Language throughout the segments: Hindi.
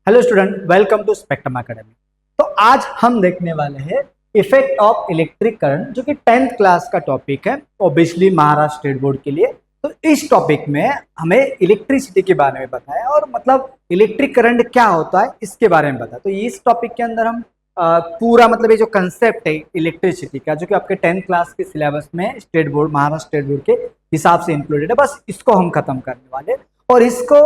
Hello student, welcome to Spectrum Academy. तो आज हम देखने वाले हैं इफेक्ट ऑफ इलेक्ट्रिक करंट, जो कि 10th क्लास का टॉपिक है ऑब्वियसली महाराष्ट्र स्टेट बोर्ड के लिए। तो इस टॉपिक में हमें इलेक्ट्रिसिटी के बारे में बताया और मतलब इलेक्ट्रिक करंट क्या होता है इसके बारे में बताया। तो इस टॉपिक के अंदर हम पूरा मतलब ये जो कंसेप्ट है इलेक्ट्रिसिटी का, जो कि आपके 10th क्लास के सिलेबस में state board Maharashtra state board के हिसाब से इंक्लूडेड है, बस इसको हम खत्म करने वाले हैं और इसको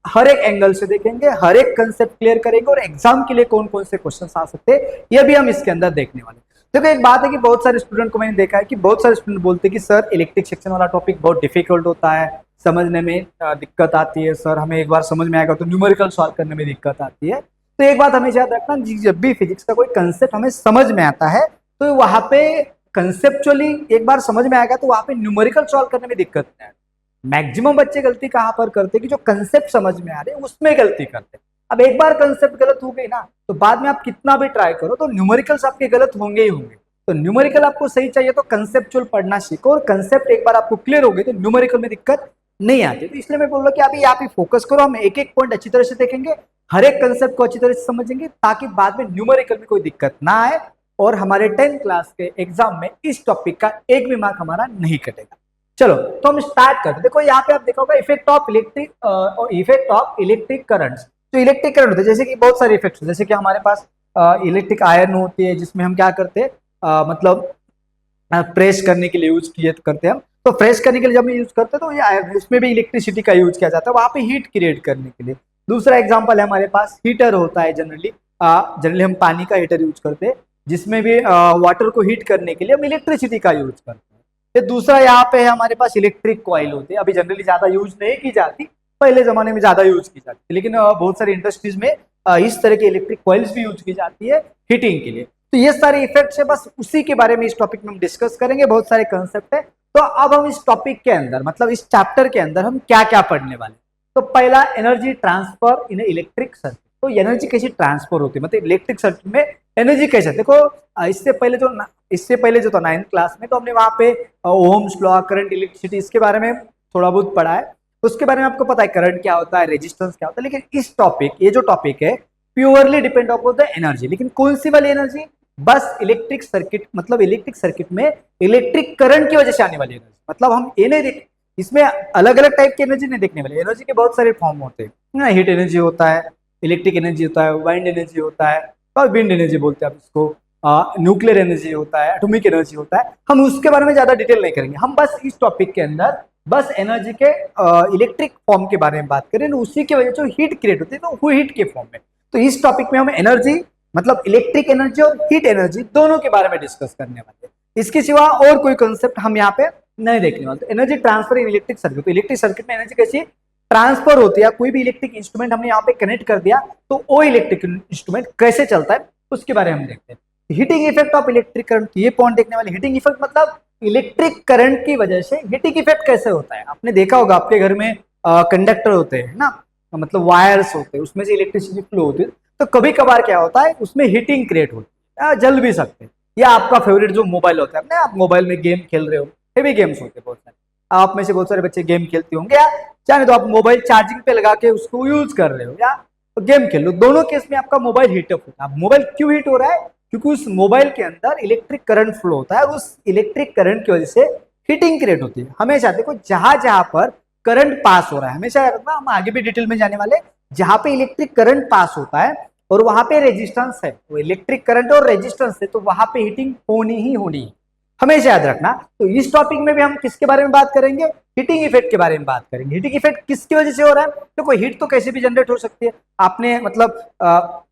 हर एक एंगल से देखेंगे, हर एक कंसेप्ट क्लियर करेंगे और एग्जाम के लिए कौन कौन से क्वेश्चन आ सकते हैं ये भी हम इसके अंदर देखने वाले। देखो, एक बात है कि बहुत सारे स्टूडेंट को मैंने देखा है कि बहुत सारे स्टूडेंट बोलते हैं कि सर इलेक्ट्रिक सेक्शन वाला टॉपिक बहुत डिफिकल्ट होता है, समझने में दिक्कत आती है, सर हमें एक बार समझ में आएगा तो न्यूमेरिकल सॉल्व करने में दिक्कत आती है। तो एक बात हमेशा याद रखना, जब भी फिजिक्स का कोई कंसेप्ट हमें समझ में आता है तो वहां पे कंसेप्चुअली एक बार समझ में आएगा तो वहां पे न्यूमेरिकल सॉल्व करने में दिक्कत नहीं है। मैक्सिमम बच्चे गलती कहां पर करते हैं कि जो कंसेप्ट समझ में आ रहे हैं उसमें गलती करते हैं। अब एक बार कंसेप्ट गलत हो गई ना तो बाद में आप कितना भी ट्राई करो तो न्यूमेरिकल्स आपके गलत होंगे ही होंगे। तो न्यूमेरिकल आपको सही चाहिए तो कंसेप्चुअल पढ़ना सीखो और कंसेप्ट एक बार आपको क्लियर हो गई तो न्यूमेरिकल में दिक्कत नहीं आती। तो इसलिए मैं बोल रहा हूँ कि अभी आप ही फोकस करो, हम एक एक पॉइंट अच्छी तरह से देखेंगे, हर एक कंसेप्ट को अच्छी तरह से समझेंगे ताकि बाद में न्यूमेरिकल में कोई दिक्कत ना आए और हमारे 10th क्लास के एग्जाम में इस टॉपिक का एक भी मार्क हमारा नहीं कटेगा। चलो तो हम स्टार्ट करते। देखो यहाँ पे आप देखा होगा इफेक्ट ऑफ इलेक्ट्रिक करंट्स। तो इलेक्ट्रिक करंट होते हैं जैसे कि बहुत सारे इफेक्ट्स होते हैं, जैसे कि हमारे पास इलेक्ट्रिक आयरन होती है जिसमें हम क्या करते हैं मतलब प्रेस करने के लिए यूज किए करते हैं हम। तो प्रेस करने के लिए जब हम यूज करते हैं तो ये आयरन, इसमें भी इलेक्ट्रिसिटी का यूज किया जाता है वहां पे हीट क्रिएट करने के लिए। दूसरा एग्जाम्पल है हमारे पास हीटर होता है, जनरली हम पानी का हीटर यूज करते हैं जिसमें भी वाटर को हीट करने के लिए हम इलेक्ट्रिसिटी का यूज करते हैं। फिर दूसरा यहाँ पे है हमारे पास इलेक्ट्रिक कॉइल होते हैं, अभी जनरली ज्यादा यूज नहीं की जाती, पहले जमाने में ज्यादा यूज की जाती थी, लेकिन बहुत सारी इंडस्ट्रीज में इस तरह की इलेक्ट्रिक कॉइल्स भी यूज की जाती है हीटिंग के लिए। तो ये सारे इफेक्ट्स है, बस उसी के बारे में इस टॉपिक में हम डिस्कस करेंगे, बहुत सारे कंसेप्ट है। तो अब हम इस टॉपिक के अंदर मतलब इस चैप्टर के अंदर हम क्या क्या पढ़ने वाले। तो पहला, एनर्जी ट्रांसफर इन इलेक्ट्रिक सर्किट। तो एनर्जी कैसी ट्रांसफर होती है, मतलब इलेक्ट्रिक सर्किट में एनर्जी कैसे। देखो इससे पहले जो था 9th क्लास में तो हमने वहां पे ओम्स लॉ, करंट, इलेक्ट्रिसिटी इसके बारे में थोड़ा बहुत पढ़ा है, उसके बारे में आपको पता है करंट क्या होता है, रेजिस्टेंस क्या होता है। लेकिन इस टॉपिक, ये जो टॉपिक है purely depend upon the energy. लेकिन कौन सी वाली एनर्जी, बस इलेक्ट्रिक सर्किट, मतलब इलेक्ट्रिक सर्किट में इलेक्ट्रिक करंट की वजह से आने वाली एनर्जी। मतलब हम ये नहीं देख, इसमें अलग अलग टाइप की एनर्जी नहीं देखने वाले। एनर्जी के बहुत सारे फॉर्म होते हैं, हीट एनर्जी होता है, इलेक्ट्रिक एनर्जी होता है, वाइंड एनर्जी होता है और विंड एनर्जी बोलते हैं आप इसको, न्यूक्लियर एनर्जी होता है, एटॉमिक एनर्जी होता है। हम उसके बारे में ज्यादा डिटेल नहीं करेंगे, हम बस इस टॉपिक के अंदर बस एनर्जी के इलेक्ट्रिक फॉर्म के बारे में बात करें, उसी की वजह से हीट क्रिएट होती है तो वो हीट के फॉर्म में। तो इस टॉपिक में हम एनर्जी मतलब इलेक्ट्रिक एनर्जी और हीट एनर्जी दोनों के बारे में डिस्कस करने वाले हैं। इसके सिवा और कोई कॉन्सेप्ट हम यहाँ पे नहीं देखने वाले। तो एनर्जी ट्रांसफर इन इलेक्ट्रिक सर्किट, तो इलेक्ट्रिक सर्किट में एनर्जी कैसी ट्रांसफर होती है, कोई भी इलेक्ट्रिक इंस्ट्रूमेंट हमने यहाँ पे कनेक्ट कर दिया तो वो इलेक्ट्रिक इंस्ट्रूमेंट कैसे चलता है उसके बारे में हम देखते हैं। Heating effect of electric current, ये पॉइंट देखने वाले। हीटिंग इफेक्ट मतलब इलेक्ट्रिक करंट की वजह से हीटिंग इफेक्ट कैसे होता है। आपने देखा होगा आपके घर में कंडक्टर होते हैं ना, मतलब वायर्स होते हैं, उसमें से इलेक्ट्रिसिटी फ्लो होती है। तो कभी कभार क्या होता है उसमें हीटिंग क्रिएट होती है, जल भी सकते हैं। या आपका फेवरेट जो मोबाइल होता है ना, आप मोबाइल में गेम खेल रहे हो, हेवी गेम्स होते हैं बहुत सारे, आप में से बहुत सारे बच्चे गेम खेलते होंगे, या चाहे तो आप मोबाइल चार्जिंग पे लगा के उसको यूज कर रहे हो या गेम खेल लो, दोनों केस में आपका मोबाइल हीटअप होता है। मोबाइल क्यों हीट हो रहा है, क्योंकि उस मोबाइल के अंदर इलेक्ट्रिक करंट फ्लो होता है और उस इलेक्ट्रिक करंट की वजह से हीटिंग क्रिएट होती है। हमेशा देखो जहां जहां पर करंट पास हो रहा है, हमेशा रखना, हम आगे भी डिटेल में जाने वाले, जहां पे इलेक्ट्रिक करंट पास होता है और वहां पे रेजिस्टेंस है, वो इलेक्ट्रिक करंट और रेजिस्टेंस है, तो वहां पे हीटिंग होनी ही होनी है, हमेशा याद रखना। तो इस टॉपिक में भी हम किसके बारे में बात करेंगे, हीटिंग इफेक्ट के बारे में बात करेंगे। हीटिंग इफेक्ट किसकी वजह से हो रहा है, तो कोई हीट तो कैसे भी जनरेट हो सकती है। आपने मतलब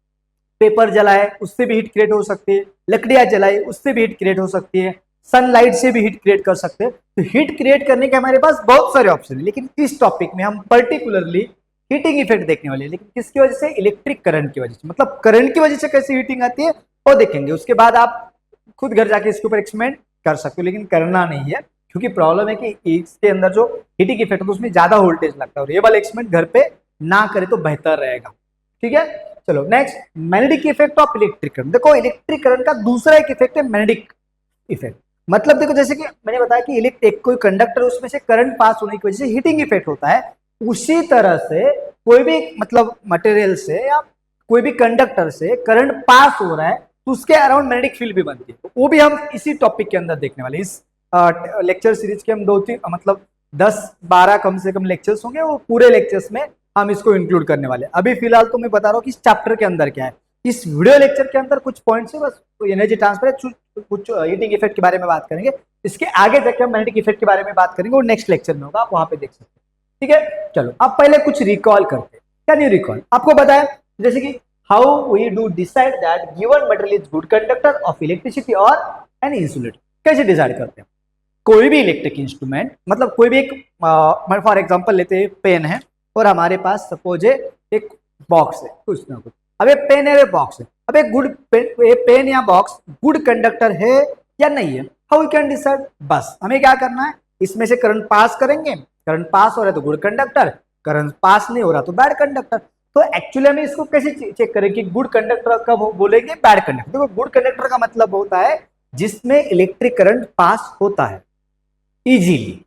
पेपर जलाए उससे भी हीट क्रिएट हो सकती है, लकड़ियां जलाए उससे भी हीट क्रिएट हो सकती है, सनलाइट से भी हीट क्रिएट कर सकते हैं। तो हीट क्रिएट करने के हमारे पास बहुत सारे ऑप्शन है, लेकिन इस टॉपिक में हम पर्टिकुलरली हीटिंग इफेक्ट देखने वाले हैं। लेकिन किसकी वजह से, इलेक्ट्रिक करंट की वजह से, मतलब करंट की वजह से कैसे हीटिंग आती है वो देखेंगे। उसके बाद आप खुद घर जाके इसके ऊपर एक्सपेरिमेंट कर सकते हो, लेकिन करना नहीं है क्योंकि प्रॉब्लम है कि इसके अंदर जो हीटिंग इफेक्ट है उसमें ज्यादा वोल्टेज लगता है और ये वाला एक्सपेरिमेंट घर पे ना करे तो बेहतर रहेगा। ठीक है, चलो next, magnetic effect of electric current. देखो इलेक्ट्रिक करंट का दूसरा एक इफेक्ट है मैग्नेटिक इफेक्ट। मतलब देखो जैसे कि मैंने बताया कि इलेक्ट्रिक कोई कंडक्टर उसमें से करंट पास होने की वजह से हीटिंग इफेक्ट होता है, उसी तरह से कोई भी मतलब मटेरियल से या कोई भी कंडक्टर से करंट पास हो रहा है तो उसके अराउंड मैग्नेटिक फील्ड भी बनती है, तो वो भी हम इसी टॉपिक के अंदर देखने वाले। इस लेक्चर सीरीज के हम 2-3 मतलब 10-12 कम से कम लेक्चर्स होंगे, वो पूरे लेक्चर्स में हम इसको इंक्लूड करने वाले। अभी फिलहाल तो मैं बता रहा हूँ कि इस चैप्टर के अंदर क्या है। इस वीडियो लेक्चर के अंदर कुछ पॉइंट्स है, बस एनर्जी ट्रांसफर, कुछ हीटिंग इफेक्ट के बारे में बात करेंगे। इसके आगे जाके हम मैग्नेटिक इफेक्ट के बारे में बात करेंगे, वो नेक्स्ट लेक्चर में होगा, आप वहां पे देख सकते हैं। ठीक है, चलो अब पहले कुछ रिकॉल करते हैं। क्या नहीं रिकॉल आपको बताया, जैसे कि how we do decide that given material is good conductor of electricity और एन इंसुलेटर। कैसे डिसाइड करते हैं? कोई भी इलेक्ट्रिक इंस्ट्रूमेंट, मतलब कोई भी एक फॉर एग्जांपल लेते हैं, पेन है और हमारे पास सपोज है एक बॉक्स है, कुछ ना कुछ। अब ये पेन है, बॉक्स है, अब एक गुड पेन या बॉक्स गुड कंडक्टर है या नहीं है, हाउ वी कैन डिसाइड? बस हमें क्या करना है, इसमें से करंट पास करेंगे, करंट पास हो रहा है तो गुड कंडक्टर, करंट पास नहीं हो रहा तो बैड कंडक्टर। तो एक्चुअली हमें इसको कैसे चेक करें कि गुड कंडक्टर कब बोलेंगे, बैड कंडक्टर? देखो गुड कंडक्टर का मतलब होता है जिसमें इलेक्ट्रिक करंट पास होता है इजीली।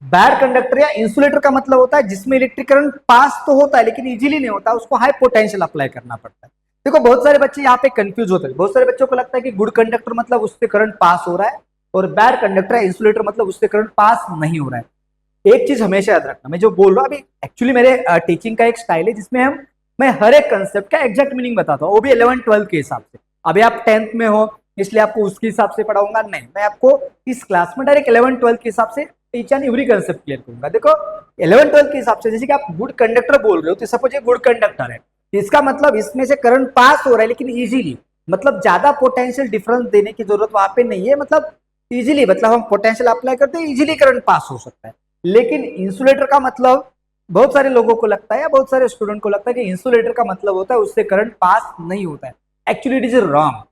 बैड कंडक्टर या इंसुलेटर का मतलब होता है जिसमें इलेक्ट्रिक करंट पास तो होता है लेकिन इजीली नहीं होता, उसको हाई पोटेंशियल अप्लाई करना पड़ता है। देखो बहुत सारे बच्चे यहाँ पे कंफ्यूज होते हैं, बहुत सारे बच्चों को लगता है कि गुड कंडक्टर मतलब उससे करंट पास हो रहा है और बैड कंडक्टर या इंसुलेटर मतलब उससे करंट पास नहीं हो रहा है। एक चीज हमेशा याद रखना, मैं जो बोल रहा हूँ अभी एक्चुअली मेरे टीचिंग का एक स्टाइल है जिसमें मैं हर एक कंसेप्ट का एग्जैक्ट मीनिंग बताता हूँ, वो भी 11-12 के हिसाब से। अभी आप 10th में हो इसलिए आपको उसके हिसाब से पढ़ाऊंगा नहीं, मैं आपको इस क्लास में डायरेक्ट 11-12 के हिसाब से each and every concept clear करूंगा। देखो 11-12 के हिसाब से, जैसे कि आप गुड कंडक्टर बोल रहे हो तो सपोज ये गुड कंडक्टर है, इसका मतलब इसमें से करंट पास हो रहा है लेकिन इजीली, मतलब ज्यादा पोटेंशियल डिफरेंस देने की जरूरत वहां पे नहीं है, मतलब इजीली, मतलब हम पोटेंशियल अप्लाई करते हैं इजीली करंट पास हो सकता है। लेकिन इंसुलेटर का मतलब बहुत सारे लोगों को लगता है या बहुत सारे स्टूडेंट को लगता है कि इंसुलेटर का मतलब होता है उससे करंट पास नहीं होता है। Actually it is wrong.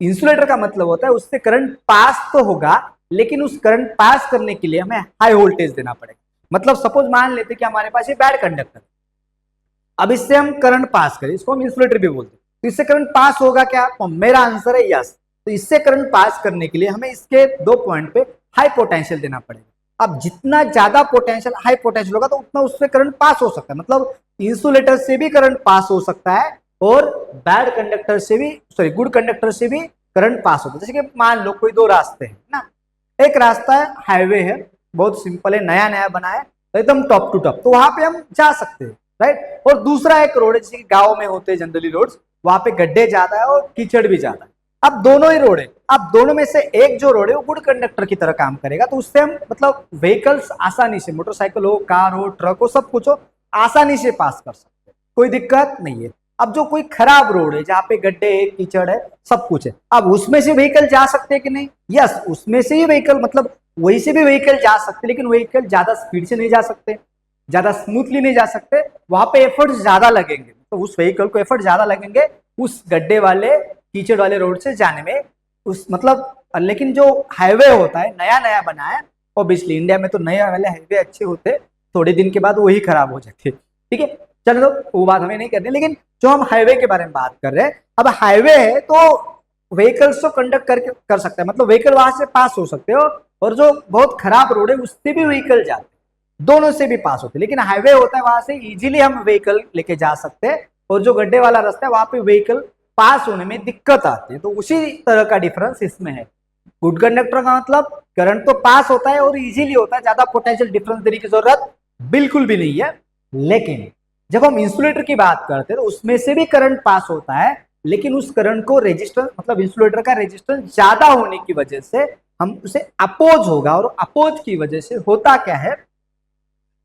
Insulator का मतलब होता है उससे करंट पास तो होगा लेकिन उस करंट पास करने के लिए हमें हाई वोल्टेज देना पड़ेगा। मतलब सपोज मान लेते कि हमारे पास ये बैड कंडक्टर, अब इससे हम करंट पास करें, इसको हम इंसुलेटर भी बोलते हैं, तो इससे करंट पास होगा क्या? तो मेरा आंसर है यस। तो इससे करंट पास करने के लिए हमें इसके 2 पॉइंट पे हाई पोटेंशियल देना पड़ेगा। अब जितना ज्यादा पोटेंशियल हाई पोटेंशियल होगा तो उतना उससे करंट पास हो सकता है, मतलब इंसुलेटर से भी करंट पास हो सकता है और बैड कंडक्टर से भी, सॉरी गुड कंडक्टर से भी करंट पास होता है। जैसे कि मान लो कोई 2 रास्ते हैं ना, एक रास्ता है हाईवे है, बहुत सिंपल है, नया नया बना है, एकदम टॉप टू टॉप, तो वहां पे हम जा सकते हैं, राइट। और दूसरा एक रोड है जैसे कि गांव में होते हैं जनरली रोड्स, वहां पे गड्ढे ज्यादा है और कीचड़ भी ज्यादा है। अब दोनों ही रोड है, अब दोनों में से एक जो रोड है वो गुड कंडक्टर की तरह काम करेगा, तो उससे हम मतलब व्हीकल्स आसानी से, मोटरसाइकिल हो, कार हो, ट्रक हो, सब कुछ हो, आसानी से पास कर सकते हैं, कोई दिक्कत नहीं है। अब जो कोई खराब रोड है जहाँ पे गड्ढे है, कीचड़ है, सब कुछ है, अब उसमें से व्हीकल जा सकते हैं कि नहीं? यस, उसमें से ही व्हीकल, मतलब वही से भी व्हीकल जा सकते, लेकिन व्हीकल ज्यादा स्पीड से नहीं जा सकते, ज्यादा स्मूथली नहीं जा सकते, वहां पे एफर्ट ज्यादा लगेंगे, तो उस व्हीकल को एफर्ट ज्यादा लगेंगे उस गड्ढे वाले कीचड़ वाले रोड से जाने में, उस मतलब। लेकिन जो हाईवे होता है नया नया बना है, ऑब्वियसली इंडिया में तो नए वाले हाईवे अच्छे होते, थोड़े दिन के बाद वही खराब हो जाते, ठीक है, चलो वो बात हमें नहीं करनी। लेकिन जो हम हाईवे के बारे में बात कर रहे हैं, अब हाईवे है तो व्हीकल्स तो कंडक्ट करके कर सकता है, मतलब व्हीकल वहां से पास हो सकते हो, और जो बहुत खराब रोड है उससे भी व्हीकल जाते, दोनों से भी पास होते, लेकिन हाईवे होता है वहां से इजीली हम व्हीकल लेके जा सकते हैं, और जो गड्ढे वाला रास्ता है वहां पे व्हीकल पास होने में दिक्कत आती है। तो उसी तरह का डिफरेंस इसमें है। गुड कंडक्टर का मतलब करंट तो पास होता है और इजीली होता है, ज्यादा पोटेंशियल डिफरेंस देने की जरूरत बिल्कुल भी नहीं है। लेकिन जब हम इंसुलेटर की बात करते हैं तो उसमें से भी करंट पास होता है, लेकिन उस करंट को रेजिस्टेंस, मतलब इंसुलेटर का रेजिस्टेंस ज्यादा होने की वजह से हम उसे अपोज होगा, और अपोज की वजह से होता क्या है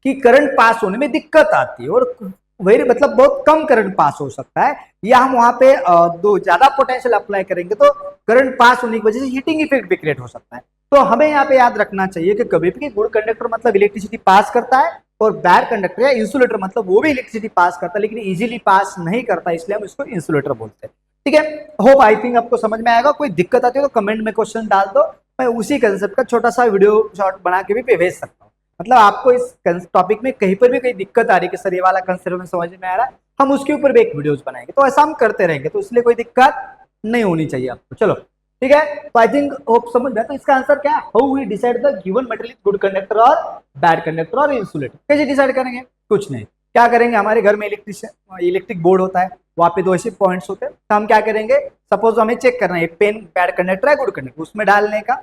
कि करंट पास होने में दिक्कत आती है, और वही मतलब बहुत कम करंट पास हो सकता है, या हम वहां पे दो ज्यादा पोटेंशियल अप्लाई करेंगे तो करंट पास होने की वजह से हीटिंग इफेक्ट भी क्रिएट हो सकता है। तो हमें यहाँ पे याद रखना चाहिए कि कभी भी गुड कंडक्टर मतलब इलेक्ट्रिसिटी पास करता है, और बैड कंडक्टर या इंसुलेटर मतलब वो भी इलेक्ट्रिसिटी पास करता है लेकिन इजीली पास नहीं करता, इसलिए हम इसको इंसुलेटर बोलते हैं। ठीक है, होप आई थिंक आपको समझ में आएगा। कोई दिक्कत आती है तो कमेंट में क्वेश्चन डाल दो, मैं उसी कंसेप्ट का छोटा सा वीडियो शॉर्ट बना के भी भेज सकता हूँ। मतलब आपको इस टॉपिक में कहीं पर भी कोई दिक्कत आ रही है कि सर ये वाला कंसेप्ट में समझ में आ रहा है, हम उसके ऊपर भी एक वीडियोस बनाएंगे, तो ऐसा हम करते रहेंगे, तो इसलिए कोई दिक्कत नहीं होनी चाहिए आपको। चलो ठीक है, तो आई थिंक होप समझ में। तो इसका आंसर क्या है? How we decide the given material good conductor और बैड कंडक्टर और इंसुलेटर। कैसे डिसाइड करेंगे? कुछ नहीं, क्या करेंगे, हमारे घर में इलेक्ट्रिक बोर्ड होता है, वहां पे 2 ऐसे पॉइंट्स होते हैं, तो हम क्या करेंगे, सपोज हमें चेक करना है पेन बैड कंडक्टर है गुड कंडक्टर, उसमें डालने का,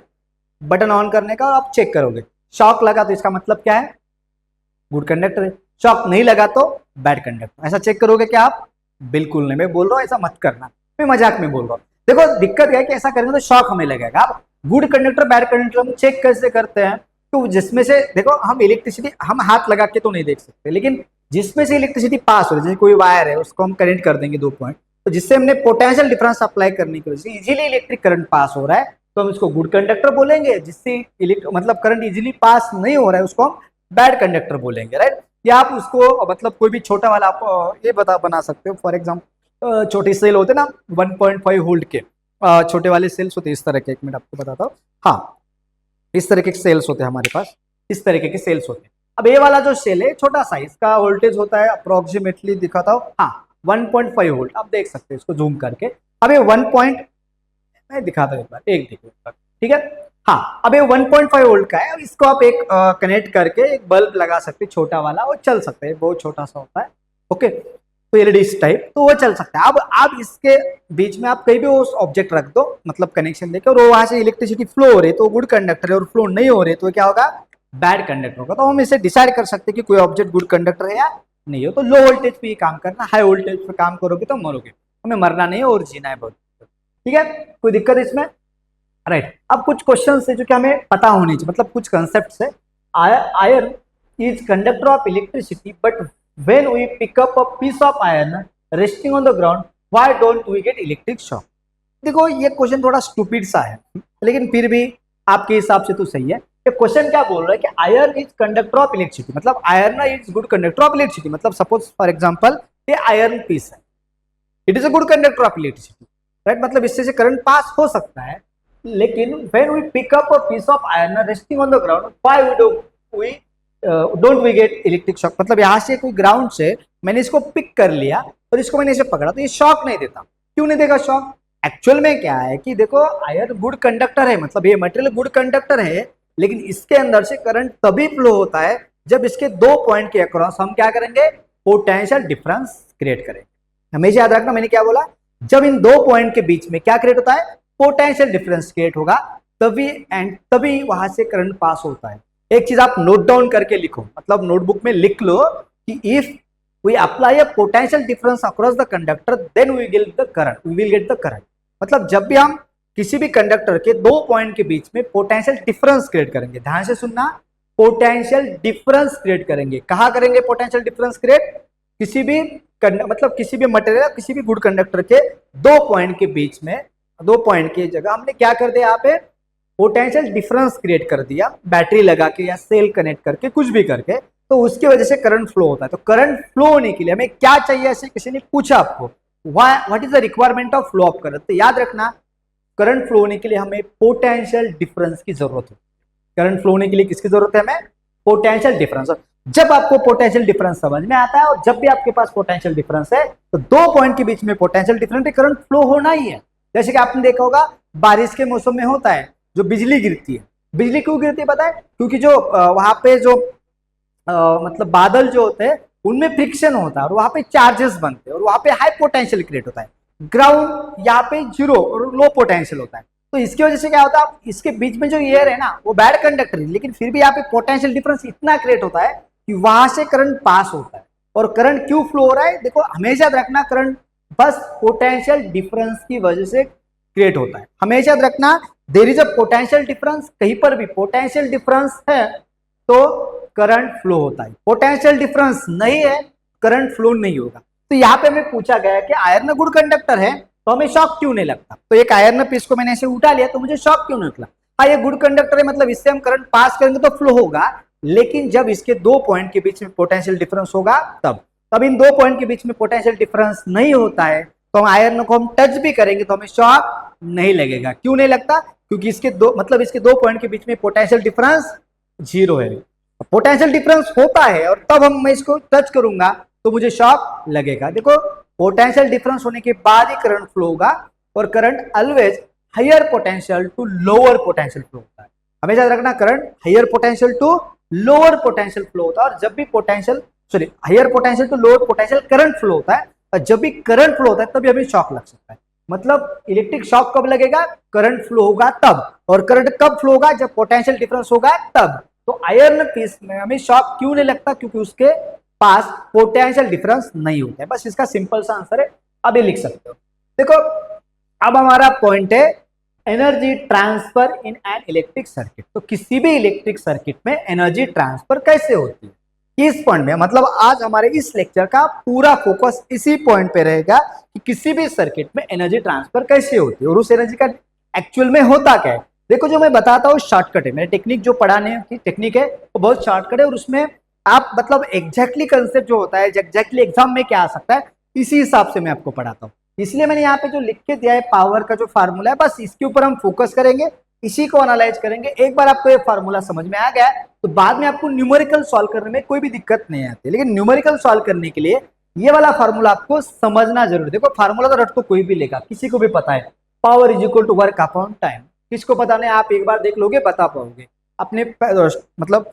बटन ऑन करने का, और आप चेक करोगे, शॉक लगा तो इसका मतलब क्या है, गुड कंडक्टर है, शॉक नहीं लगा तो बैड कंडक्टर। ऐसा चेक करोगे क्या आप? बिल्कुल नहीं, मैं बोल रहा हूँ ऐसा मत करना, मैं मजाक में बोल रहा हूँ। देखो दिक्कत है कि ऐसा करेंगे तो शॉक हमें लगेगा। आप गुड कंडक्टर बैड कंडक्टर हम चेक कैसे करते हैं, तो जिसमें से देखो हम इलेक्ट्रिसिटी हम हाथ लगा के तो नहीं देख सकते, लेकिन जिसमें से इलेक्ट्रिसिटी पास हो रही है, जैसे कोई वायर है उसको हम कनेक्ट कर देंगे 2 पॉइंट, तो जिससे हमने पोटेंशियल डिफरेंस अप्लाई करने की वजह से इजीली इलेक्ट्रिक करंट पास हो रहा है, तो हम इसको गुड कंडक्टर बोलेंगे। जिससे मतलब करंट इजीली पास नहीं हो रहा है उसको हम बैड कंडक्टर बोलेंगे, राइट। या आप उसको मतलब कोई भी छोटा वाला आप ये बना सकते हो, फॉर एग्जाम्पल छोटी सेल होते ना 1.5 वोल्ट के, छोटे वाले सेल्स होते हैं इस तरह के, एक मिनट आपको बताता हूँ। हाँ, इस तरह के सेल्स होते हैं हमारे पास, इस तरीके के सेल्स होते हैं। अब ये वाला जो सेल है छोटा सा, इसका वोल्टेज होता है अप्रोक्सीमेटली, दिखाता हूँ, हाँ 1.5 वोल्ट, आप देख सकते हैं इसको जूम करके। अब ये 1 पॉइंट मैं दिखाता हूँ एक बार, एक देखो, ठीक है। हाँ, अब ये 1.5 वोल्ट का है, अब इसको आप एक कनेक्ट करके एक बल्ब लगा सकते हैं छोटा वाला, वो चल सकता है, बहुत छोटा सा होता है, ओके, तो एलईडी टाइप, तो वो चल सकता है। अब आप इसके बीच में आप कहीं भी उस ऑब्जेक्ट रख दो, मतलब कनेक्शन देकर, और वहां से इलेक्ट्रिसिटी फ्लो हो रही है तो गुड कंडक्टर है, और फ्लो नहीं हो रही तो क्या होगा, बैड कंडक्टर होगा। तो हम इसे डिसाइड कर सकते हैं कि कोई ऑब्जेक्ट गुड कंडक्टर है या नहीं हो। तो लो वोल्टेज पे ये काम करना, हाई वोल्टेज पे काम करोगे तो मरोगे, हमें मरना नहीं है और जीना है बहुत, ठीक है, कोई दिक्कत इसमें, राइट। अब कुछ क्वेश्चन है जो कि हमें पता होनी चाहिए, मतलब कुछ कंसेप्ट है। Iron is conductor of electricity, but when we pick up a piece of iron resting on the ground, why don't we get electric shock? देखो ये क्वेश्चन थोड़ा स्टूपिड सा है, लेकिन फिर भी आपके हिसाब से तो सही है। ये क्वेश्चन क्या बोल रहा है कि iron is conductor of electricity, मतलब iron is good conductor of electricity, मतलब सपोज फॉर एग्जांपल ये आयरन पीस है, it is a good conductor of electricity, right, मतलब इससे से करंट पास हो सकता है। लेकिन when we pick up a piece of iron resting on the ground, why don't we get electric shock, मतलब यहाँ से कोई ग्राउंड से मैंने इसको पिक कर लिया और इसको मैंने इसे पकड़ा तो ये शॉक नहीं देता। क्यों नहीं देगा शॉक? एक्चुअल में क्या है कि देखो आयरन गुड कंडक्टर है, मतलब ये मटेरियल गुड कंडक्टर है, लेकिन इसके अंदर से करंट तभी फ्लो होता है जब इसके 2 पॉइंट के अक्रॉस हम क्या करेंगे, पोटेंशियल डिफरेंस क्रिएट करेंगे। हमेशा याद रखना मैंने क्या बोला, जब इन 2 पॉइंट के बीच में क्या क्रिएट होता है, पोटेंशियल डिफरेंस क्रिएट होगा, तभी वहां से करंट पास होता है। एक चीज आप नोट डाउन करके लिखो, मतलब नोटबुक में लिख लो कि if we apply a potential difference across the conductor then we will get the current. मतलब जब भी हम किसी भी कंडक्टर के 2 पॉइंट के बीच में पोटेंशियल डिफरेंस क्रिएट करेंगे, ध्यान से सुनना, पोटेंशियल डिफरेंस क्रिएट करेंगे। कहां करेंगे पोटेंशियल डिफरेंस क्रिएट? किसी भी मतलब किसी भी मटेरियल, किसी भी गुड कंडक्टर के 2 पॉइंट के बीच में, 2 पॉइंट की जगह हमने क्या कर दिया, यहाँ पे पोटेंशियल डिफरेंस क्रिएट कर दिया, बैटरी लगा के या सेल कनेक्ट करके, कुछ भी करके, तो उसकी वजह से करंट फ्लो होता है। तो करंट फ्लो होने के लिए हमें क्या चाहिए, ऐसे किसी ने पूछा आपको, what is the requirement of flow of current, तो याद रखना करंट फ्लो होने के लिए हमें पोटेंशियल डिफरेंस की जरूरत है। करंट फ्लो होने के लिए किसकी जरूरत है, हमें पोटेंशियल डिफरेंस। जब आपको पोटेंशियल डिफरेंस समझ में आता है और जब भी आपके पास पोटेंशियल डिफरेंस है तो 2 पॉइंट के बीच में पोटेंशियल डिफरेंस है, करंट फ्लो होना ही है। जैसे कि आपने देखा होगा बारिश के मौसम में होता है, जो बिजली गिरती है, बिजली क्यों गिरती है पता है? क्योंकि जो वहां पे जो मतलब बादल जो होते हैं उनमें फ्रिक्शन होता है और वहां पे चार्जेस बनते हैं और वहां पे हाई पोटेंशियल क्रिएट होता है। ग्राउंड यहाँ पे जीरो और लो पोटेंशियल होता है, तो इसकी वजह से क्या होता है, इसके बीच में जो एयर है ना वो बैड कंडक्टर है, लेकिन फिर भी यहाँ पे पोटेंशियल डिफरेंस इतना क्रिएट होता है कि वहां से करंट पास होता है। और करंट क्यों फ्लो हो रहा है, देखो हमेशा याद रखना, करंट बस पोटेंशियल डिफरेंस की वजह से क्रिएट होता है। हमेशा याद रखना there is a potential difference, कहीं पर भी पोटेंशियल डिफरेंस है तो करंट फ्लो होता है, पोटेंशियल डिफरेंस नहीं है करंट फ्लो नहीं होगा। तो यहाँ पे हमें पूछा गया कि आयरन गुड कंडक्टर है तो हमें शॉक क्यों नहीं लगता, तो एक आयरन पीस को मैंने ऐसे उठा लिया तो मुझे शॉक क्यों नहीं लगता। हाँ ये गुड कंडक्टर है, मतलब इससे हम करंट पास करेंगे तो फ्लो होगा, लेकिन जब इसके 2 पॉइंट के बीच में पोटेंशियल डिफरेंस होगा तब इन 2 पॉइंट के बीच में पोटेंशियल डिफरेंस नहीं होता है तो हम आयरन को हम टच भी करेंगे तो हमें शॉक नहीं लगेगा। क्यों नहीं लगता? क्योंकि इसके 2 पॉइंट के बीच में पोटेंशियल डिफरेंस 0 है। पोटेंशियल डिफरेंस होता है और तब मैं इसको टच करूंगा तो मुझे शॉक लगेगा। देखो पोटेंशियल डिफरेंस होने के बाद ही करंट फ्लो होगा और current always higher potential to lower potential flow होता है। हमेशा रखना current higher potential to lower potential flow होता है और जब भी higher potential to lower potential current flow होता है और जब भी करंट फ्लो होता है तभी हमें शॉक लग सकता है। मतलब इलेक्ट्रिक शॉक कब लगेगा, करंट फ्लो होगा तब, और करंट कब फ्लो होगा, जब पोटेंशियल डिफरेंस होगा तब। तो आयरन पीस में हमें शॉक क्यों नहीं लगता, क्योंकि उसके पास पोटेंशियल डिफरेंस नहीं होता है। बस इसका सिंपल सा आंसर है, अभी लिख सकते हो। देखो अब हमारा पॉइंट है energy transfer in an electric circuit. तो किसी भी इलेक्ट्रिक सर्किट में एनर्जी ट्रांसफर कैसे होती है, इस पॉइंट में मतलब आज हमारे इस लेक्चर का पूरा फोकस इसी पॉइंट पे रहेगा कि किसी भी सर्किट में एनर्जी ट्रांसफर कैसे होती है और उस एनर्जी का एक्चुअल में होता क्या है। देखो जो मैं बताता हूँ शॉर्टकट है, मेरी टेक्निक जो पढ़ाने की टेक्निक है वो बहुत शॉर्टकट है, और उसमें आप मतलब एग्जैक्टली कंसेप्ट जो होता है एग्जैक्टली एग्जाम में क्या आ सकता है इसी हिसाब से मैं आपको पढ़ाता हूँ। इसलिए मैंने यहाँ पे जो लिख के दिया है पावर का जो फार्मूला है, बस इसके ऊपर हम फोकस करेंगे, इसी को एनालाइज करेंगे। एक बार आपको ये फार्मूला समझ में आ गया तो बाद में आपको न्यूमेरिकल सॉल्व करने में कोई भी दिक्कत नहीं आती। लेकिन न्यूमेरिकल सॉल्व करने के लिए ये वाला फार्मूला आपको समझना जरूरी। देखो फार्मूला तो रट तो कोई भी लेगा, किसी को भी पता है, power is equal to work upon time. किसको पता नहीं, आप एक बार देख लोगे बता पाओगे। अपने मतलब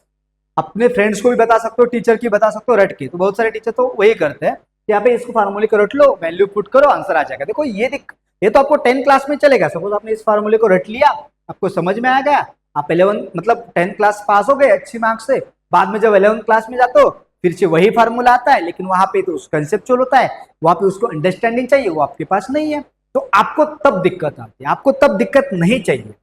अपने फ्रेंड्स को भी बता सकते हो, टीचर की बता सकते हो रट के। तो बहुत सारे टीचर तो वही करते हैं, यहाँ पे इसको फार्मूले को रट लो, वैल्यू पुट करो, आंसर आ जाएगा। देखो ये तो आपको 10 क्लास में चलेगा। सपोज आपने इस फार्मूले को रट लिया, आपको समझ में आ गया, आप 11 मतलब 10 क्लास पास हो गए अच्छी मार्क्स से। बाद में जब 11 क्लास में जाते हो फिर से वही फार्मूला आता है, लेकिन वहां पे तो कंसेप्चुअल होता है, वहां पे उसको अंडरस्टैंडिंग चाहिए, वो आपके पास नहीं है। तो आपको तब दिक्कत आती है, आपको तब दिक्कत नहीं चाहिए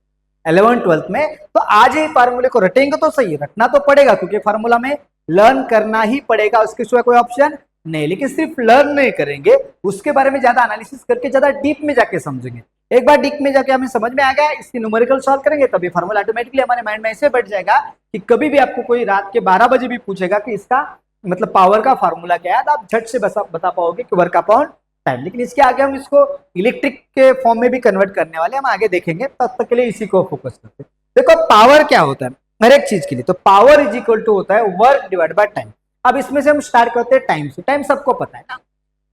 11th-12th में। तो आज ही फार्मूले को रटेंगे तो सही, रटना तो पड़ेगा क्योंकि फार्मूला में लर्न करना ही पड़ेगा, उसके सिवा कोई ऑप्शन नहीं। लेकिन सिर्फ लर्न नहीं करेंगे, उसके बारे में ज्यादा एनालिसिस करके ज्यादा डीप में जाके समझेंगे। एक बार डीप में जाके हमें समझ में आ गया, इसकी न्यूमेरिकल सॉल्व करेंगे तभी फार्मूला ऑटोमेटिकली हमारे माइंड में ऐसे बैठ जाएगा कि कभी भी आपको कोई रात के 12 बजे भी पूछेगा कि इसका मतलब पावर का फार्मूला क्या है, तो आप झट से बता पाओगे कि वर्क अपॉन टाइम। लेकिन इसके आगे हम इसको इलेक्ट्रिक के फॉर्म में भी कन्वर्ट करने वाले, हम आगे देखेंगे, तब तक के लिए इसी को फोकस करते हैं। देखो पावर क्या होता है हर एक चीज के लिए, तो पावर इज इक्वल टू होता है वर्क डिवाइड बाय टाइम। अब इसमें से हम स्टार्ट करते हैं टाइम से। टाइम सबको पता है ना,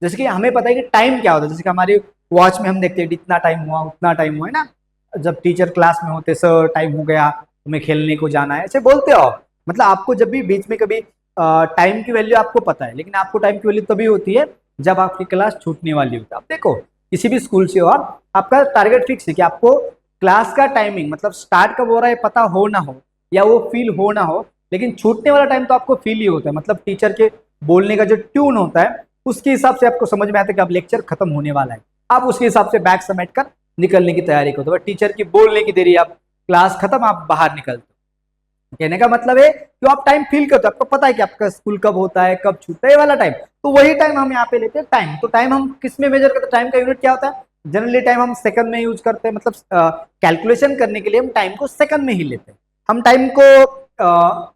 जैसे कि हमें पता है कि टाइम क्या होता है, जैसे कि हमारी वॉच में हम देखते हैं इतना टाइम हुआ उतना टाइम हुआ है ना। जब टीचर क्लास में होते, सर टाइम हो गया तुम्हें खेलने को जाना है, ऐसे बोलते हो। मतलब आपको जब भी बीच में कभी टाइम की वैल्यू आपको पता है, लेकिन आपको टाइम की वैल्यू तभी होती है जब आपकी क्लास छूटने वाली होती है। अब देखो किसी भी स्कूल से हो आप, आपका टारगेट फिक्स है कि आपको क्लास का टाइमिंग मतलब स्टार्ट कब हो रहा है पता हो ना हो, या वो फील हो ना हो, लेकिन छूटने वाला टाइम तो आपको फील ही होता है। मतलब टीचर के बोलने का जो ट्यून होता है उसके हिसाब से आपको समझ में आता है कि अब लेक्चर खत्म होने वाला है। आप उसके हिसाब से बैग समेट कर निकलने की तैयारी करते हो। टीचर की बोलने की देरी, आप क्लास खत्म, आप बाहर निकलते हो। कहने का मतलब है कि आप टाइम फील करते हो, आपको पता है कि आपका स्कूल कब होता है, कब छूटता है, ये वाला टाइम। तो वही टाइम हम यहाँ पे लेते हैं टाइम। तो टाइम हम किस में मेजर करते हैं, टाइम का यूनिट क्या होता है, जनरली टाइम हम सेकंड में यूज करते हैं। मतलब कैलकुलेशन करने के लिए हम टाइम को सेकंड में ही लेते हैं। हम टाइम को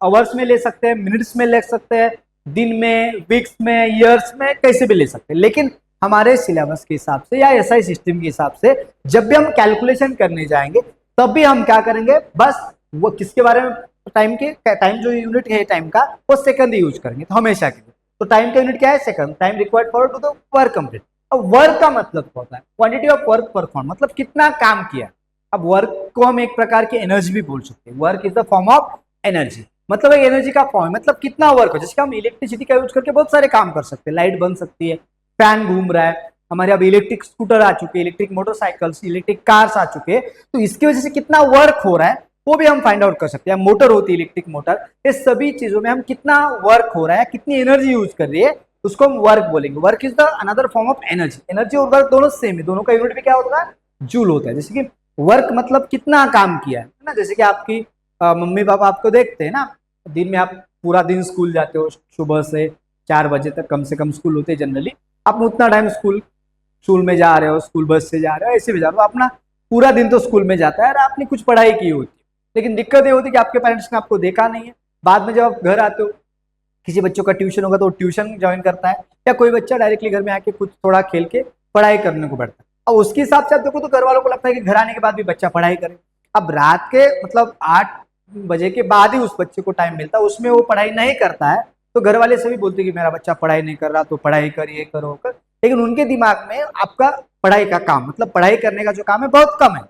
आवर्स में ले सकते हैं, मिनट्स में ले सकते हैं, दिन में, वीक्स में, ईयर्स में, कैसे भी ले सकते हैं। लेकिन हमारे सिलेबस के हिसाब से या एसआई सिस्टम के हिसाब से जब भी हम कैलकुलेशन करने जाएंगे तब भी हम क्या करेंगे, बस वो किसके बारे में, टाइम जो यूनिट है टाइम का वो सेकंड ही यूज करेंगे तो हमेशा के लिए। तो टाइम का यूनिट क्या है, second. Time required for to the work complete. अब वर्क का मतलब होता है क्वांटिटी ऑफ वर्क परफॉर्म, मतलब कितना काम किया। अब वर्क को हम एक प्रकार की एनर्जी भी बोल सकते हैं। Work is the form of energy, मतलब एक एनर्जी का फॉर्म, मतलब कितना वर्क हो। जैसे हम इलेक्ट्रिसिटी का यूज करके बहुत सारे काम कर सकते हैं, लाइट बन सकती है, फैन घूम रहा है, हमारे अब इलेक्ट्रिक स्कूटर आ चुके हैं, इलेक्ट्रिक मोटरसाइकिल्स, इलेक्ट्रिक कार्स आ चुके हैं। तो इसकी वजह से कितना वर्क हो रहा है वो भी हम फाइंड आउट कर सकते हैं। मोटर होती है इलेक्ट्रिक मोटर, ये सभी चीजों में हम कितना वर्क हो रहा है, कितनी एनर्जी यूज कर रही है, उसको हम वर्क बोलेंगे। Work is the another form of energy. Energy और वर्क दोनों सेम है, दोनों का यूनिट भी क्या होता है, जूल होता है। जैसे कि वर्क मतलब कितना काम किया है ना। जैसे कि आपकी मम्मी पापा आपको देखते हैं ना, दिन में आप पूरा दिन स्कूल जाते हो, सुबह से 4 बजे तक कम से कम स्कूल होते हैं जनरली। आप उतना टाइम स्कूल में जा रहे हो, स्कूल बस से जा रहे हो, ऐसे भी जा रहे हो, अपना पूरा दिन तो स्कूल में जाता है और आपने कुछ पढ़ाई की होती है। लेकिन दिक्कत ये होती है कि आपके पेरेंट्स ने आपको देखा नहीं है। बाद में जब आप घर आते हो, किसी बच्चों का ट्यूशन होगा तो ट्यूशन ज्वाइन करता है, या कोई बच्चा डायरेक्टली घर में आके कुछ थोड़ा खेल के पढ़ाई करने को बैठता है। अब उसके हिसाब से आप देखो तो घर वालों को लगता है कि घर आने के बाद भी बच्चा पढ़ाई करे। अब रात के मतलब 8 बजे के बाद ही उस बच्चे को टाइम मिलता है, उसमें वो पढ़ाई नहीं करता है, तो घर वाले सभी बोलते हैं कि मेरा बच्चा पढ़ाई नहीं कर रहा तो पढ़ाई करिए, करो कर। लेकिन उनके दिमाग में आपका पढ़ाई का काम मतलब पढ़ाई करने का जो काम है बहुत कम है।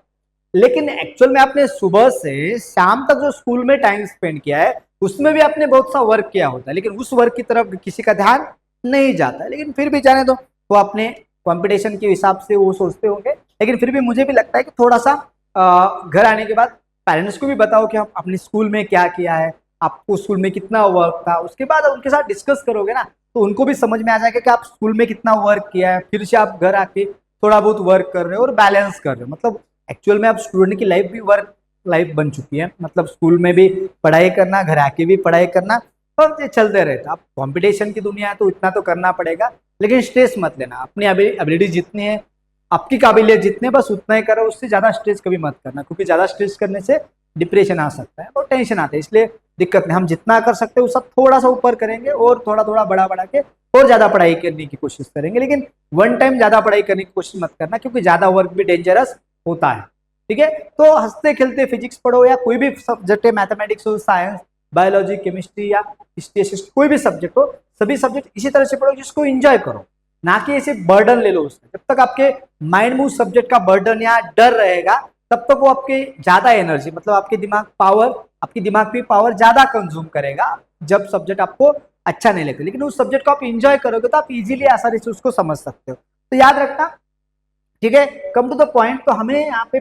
लेकिन एक्चुअल में आपने सुबह से शाम तक जो स्कूल में टाइम स्पेंड किया है उसमें भी आपने बहुत सा वर्क किया होता है, लेकिन उस वर्क की तरफ किसी का ध्यान नहीं जाता है। लेकिन फिर भी जाने दो, वो अपने कंपटीशन के हिसाब से वो सोचते होंगे, लेकिन फिर भी मुझे भी लगता है कि थोड़ा सा घर आने के बाद पेरेंट्स को भी बताओ कि हम अपने स्कूल में क्या किया है, आपको स्कूल में कितना वर्क था, उसके बाद उनके साथ डिस्कस करोगे ना तो उनको भी समझ में आ जाएगा कि आप स्कूल में कितना वर्क किया है, फिर से आप घर आके थोड़ा बहुत वर्क कर रहे हो और बैलेंस कर रहे हो। मतलब एक्चुअल में आप स्टूडेंट की लाइफ भी वर्क लाइफ बन चुकी है, मतलब स्कूल में भी पढ़ाई करना, घर आके भी पढ़ाई करना, और ये चलते रहता। अब कंपटीशन की दुनिया है तो इतना तो करना पड़ेगा, लेकिन स्ट्रेस मत लेना, अपनी एबिलिटी जितनी है, आपकी काबिलियत जितने बस उतना ही करो, उससे ज्यादा स्ट्रेस कभी मत करना, क्योंकि ज्यादा स्ट्रेस करने से डिप्रेशन आ सकता है और टेंशन आता है। इसलिए दिक्कत नहीं, हम जितना कर सकते हैं वो सब थोड़ा सा ऊपर करेंगे और थोड़ा थोड़ा बढ़ा बढ़ा के और ज्यादा पढ़ाई करने की कोशिश करेंगे, लेकिन वन टाइम ज्यादा पढ़ाई करने की कोशिश मत करना, क्योंकि ज्यादा वर्क भी डेंजरस होता है। ठीक है, तो हंसते खेलते फिजिक्स पढ़ो या कोई भी सब्जेक्ट है, मैथमेटिक्स हो, साइंस, बायोलॉजी, केमिस्ट्री या हिस्ट्री, कोई भी सब्जेक्ट हो, सभी सब्जेक्ट इसी तरह से पढ़ो जिसको एंजॉय करो, ना कि ऐसे बर्डन ले लो उसमें। जब तक आपके माइंड में उस सब्जेक्ट का बर्डन या डर रहेगा तब तक वो आपके ज्यादा एनर्जी, मतलब आपके दिमाग पावर, आपकी दिमाग की पावर ज्यादा कंज्यूम करेगा जब सब्जेक्ट आपको अच्छा नहीं लगता। लेकिन उस सब्जेक्ट को आप इंजॉय करोगे तो आप इजीली आसानी से उसको समझ सकते हो। तो याद रखना, ठीक है, कम टू द पॉइंट। तो हमें यहाँ पे